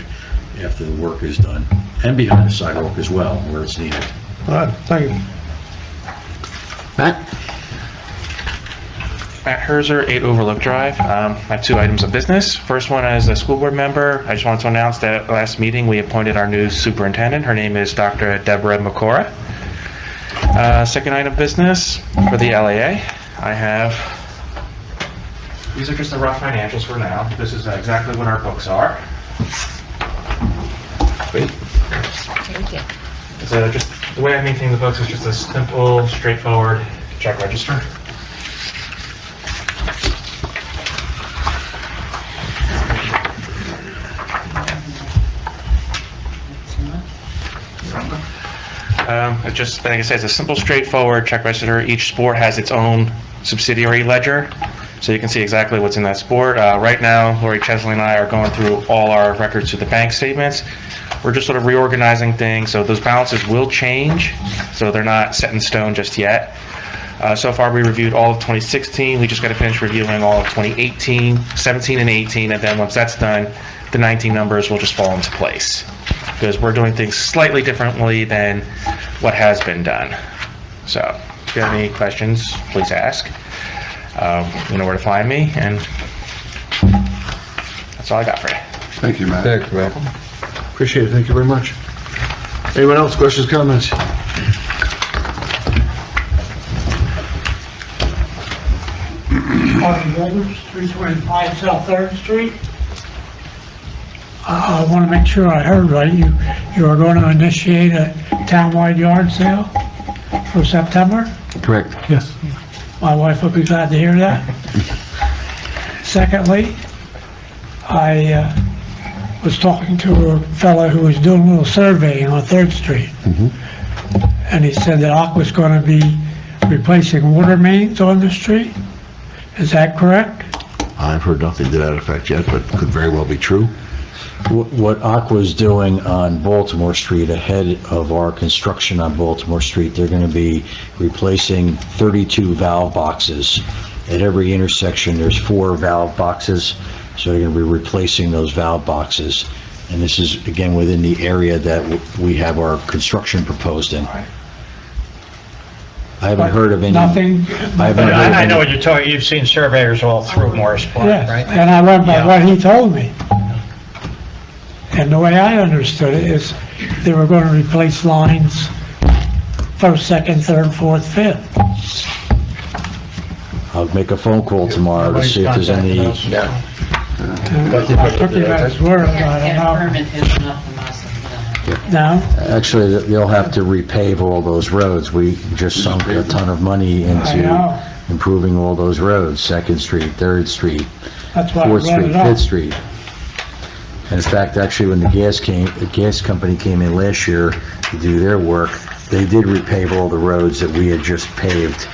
after the work is done, and behind the sidewalk as well, where it's needed. All right, thank you. Matt? Matt Herzer, 8 Overlook Drive. I have 2 items of business. First one, as a school board member, I just wanted to announce that at last meeting, we appointed our new superintendent. Her name is Dr. Deborah Makora. Second item of business, for the LAA, these are just the rough financials for now. This is exactly what our books are. Thank you. So just, the way I maintain the books is just a simple, straightforward check register. Just like I said, it's a simple, straightforward check register. Each sport has its own subsidiary ledger, so you can see exactly what's in that sport. Right now, Lori Chesley and I are going through all our records to the bank statements. We're just sort of reorganizing things, so those balances will change, so they're not set in stone just yet. So far, we reviewed all of 2016. We just got to finish reviewing all of 2018, 17, and 18, and then once that's done, the 19 numbers will just fall into place, because we're doing things slightly differently than what has been done. So, if you have any questions, please ask. You know where to find me, and that's all I got for you. Thank you, Matt. Thanks, Matt. Appreciate it, thank you very much. Anyone else, questions, comments? Martin Walters, 325 South 3rd Street. I want to make sure I heard right. You are going to initiate a townwide yard sale for September? Correct. Yes. My wife will be glad to hear that. Secondly, I was talking to a fellow who was doing a little surveying on 3rd Street. And he said that Aqua's going to be replacing water mains on the street. Is that correct? I've heard nothing to that effect yet, but could very well be true. What Aqua's doing on Baltimore Street, ahead of our construction on Baltimore Street, they're going to be replacing 32 valve boxes. At every intersection, there's 4 valve boxes, so they're going to be replacing those valve boxes. And this is, again, within the area that we have our construction proposed in. I haven't heard of any... Nothing? I haven't heard of I know any- what you're talking, you've seen surveyors all through Morrisport, Yes, right? and I went by Yeah. what he told me. And the way I understood it is they were going to replace lines first, second, third, fourth, fifth. I'll make a phone call tomorrow to see if there's any... I took him at his word, I don't know. No? Actually, they'll have to repave all those roads. We just sunk a ton of money I know. into improving all those roads, 2nd Street, 3rd Street, That's why I 4th brought Street, it up. 5th Street. And in fact, actually, when the gas company came in last year to do their work, they did repave all the roads that we had just paved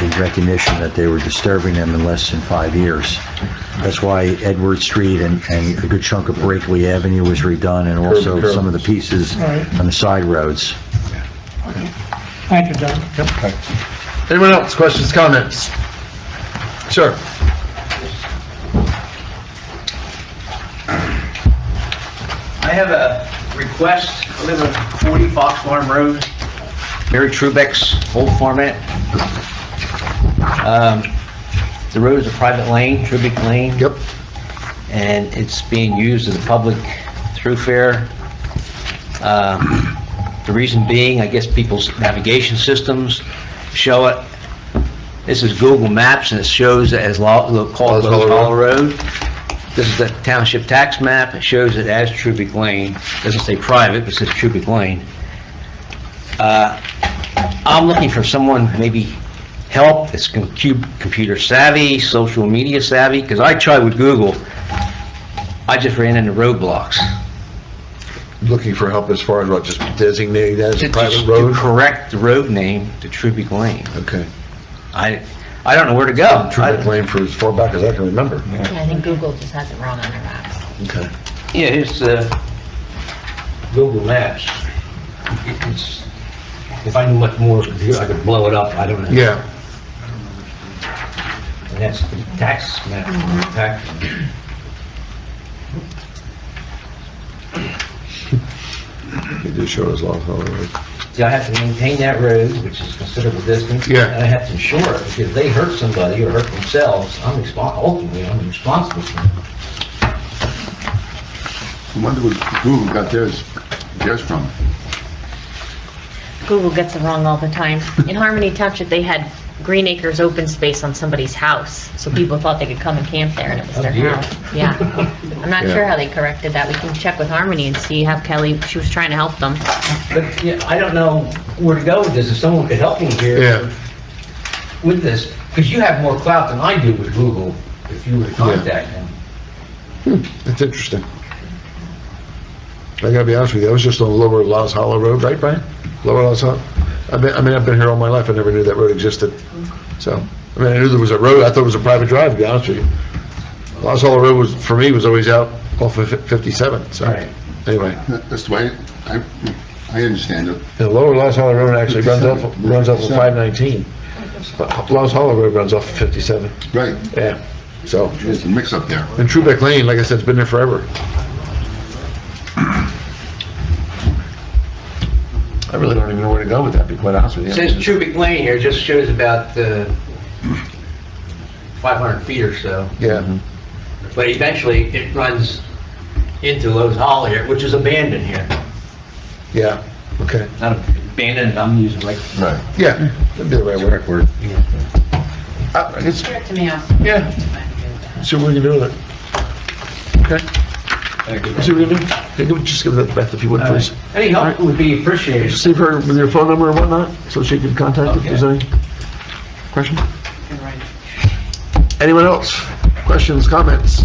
in recognition that they were disturbing them in less than 5 years. That's why Edward Street and a good chunk of Brakely Avenue was redone, and also some of the pieces Right. on the side roads. Thank you, John. Anyone else, questions, comments? Sir? I have a request. I live on 40 Fox Farm Road, Mary Trubeck's old farmette. The road is a private lane, Trubeck Lane. Yep. And it's being used as a public thoroughfare. The reason being, I guess people's navigation systems show it. This is Google Maps, and it shows it as called Lowe's Hollow Road. This is the township tax map. It shows it as Trubeck Lane. Doesn't say private, but it says Trubeck Lane. I'm looking for someone, maybe help that's computer savvy, social media savvy, because I tried with Google. I just ran into roadblocks. Looking for help as far as what, just designating that as a private Just road? to correct the road name to Trubeck Lane. Okay. I don't know where to go. Trubeck Lane for as far back as I can remember. Yeah, I think Google just has it wrong on their maps. Okay. Yeah, here's Google Maps. It's, if I knew much more, I could blow it up, I don't know. Yeah. And that's the tax map. Tax. It did show as long as Road. See, I have to maintain that road, which is considerable distance. Yeah. And I have to insure it, because if they hurt somebody or hurt themselves, ultimately, I'm responsible for it. I wonder where Google got theirs from. Google gets it wrong all the time. In Harmony Township, they had Green Acres open space on somebody's house, so people thought they could come and camp there, and it was their Oh, dear. house. Yeah. I'm not Yeah. sure how they corrected that. We can check with Harmony and see how Kelly, she was trying to help them. But, yeah, I don't know where to go with this, if someone could help me here. Yeah. With this, because you have more clout than I do with Google, if you were to contact them. That's interesting. I gotta be honest with you, I was just on Lower Lost Hollow Road, right, Brian? Lower Lost Hollow? I've been here all my life, I never knew that road existed. So, I mean, I knew there was a road, I thought it was a private drive, to be honest with you. Lost Hollow Road was, for me, was always out off of 57, so, anyway. That's the way, I understand it. The Lower Lost Hollow Road actually runs off of 519. But Lost Hollow Road runs off of 57. Right. Yeah, so. There's a mix up there. And Trubeck Lane, like I said, it's been there forever. I really don't even know where to go with that, to be quite honest with you. It says Trubeck Lane here, it just shows about 500 feet or so. Yeah. But eventually, it runs into Lowe's Hollow here, which is abandoned here. Yeah, okay. Not abandoned, I'm using like... Right. Yeah, that'd be the right word. It's, To me, yeah. See what we can do with it. Okay. See what we can do? Just give that back to people, please. Any help would be appreciated. Just leave her with your phone number and whatnot, so she can contact you if there's any question. Anyone else? Questions, comments?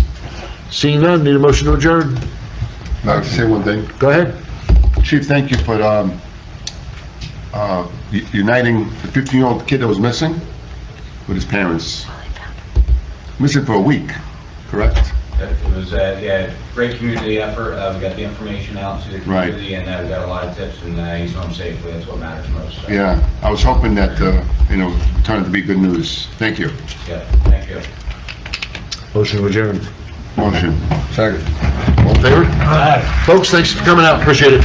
Seeing none, need a motion to adjourn. I'd like to say one thing. Go ahead. Chief, thank you for uniting the 15-year-old kid that was missing with his parents. Missing for a week, correct? It was, yeah, great community effort. We got the information out to the Right. community, and we got a lot of tips, and he's home safely. That's what matters most. So. Yeah, I was hoping that, turned out to be good news. Thank you. Yeah, thank you. Motion to adjourn. Motion. Second. All in favor? Folks, thanks for coming out, appreciate it.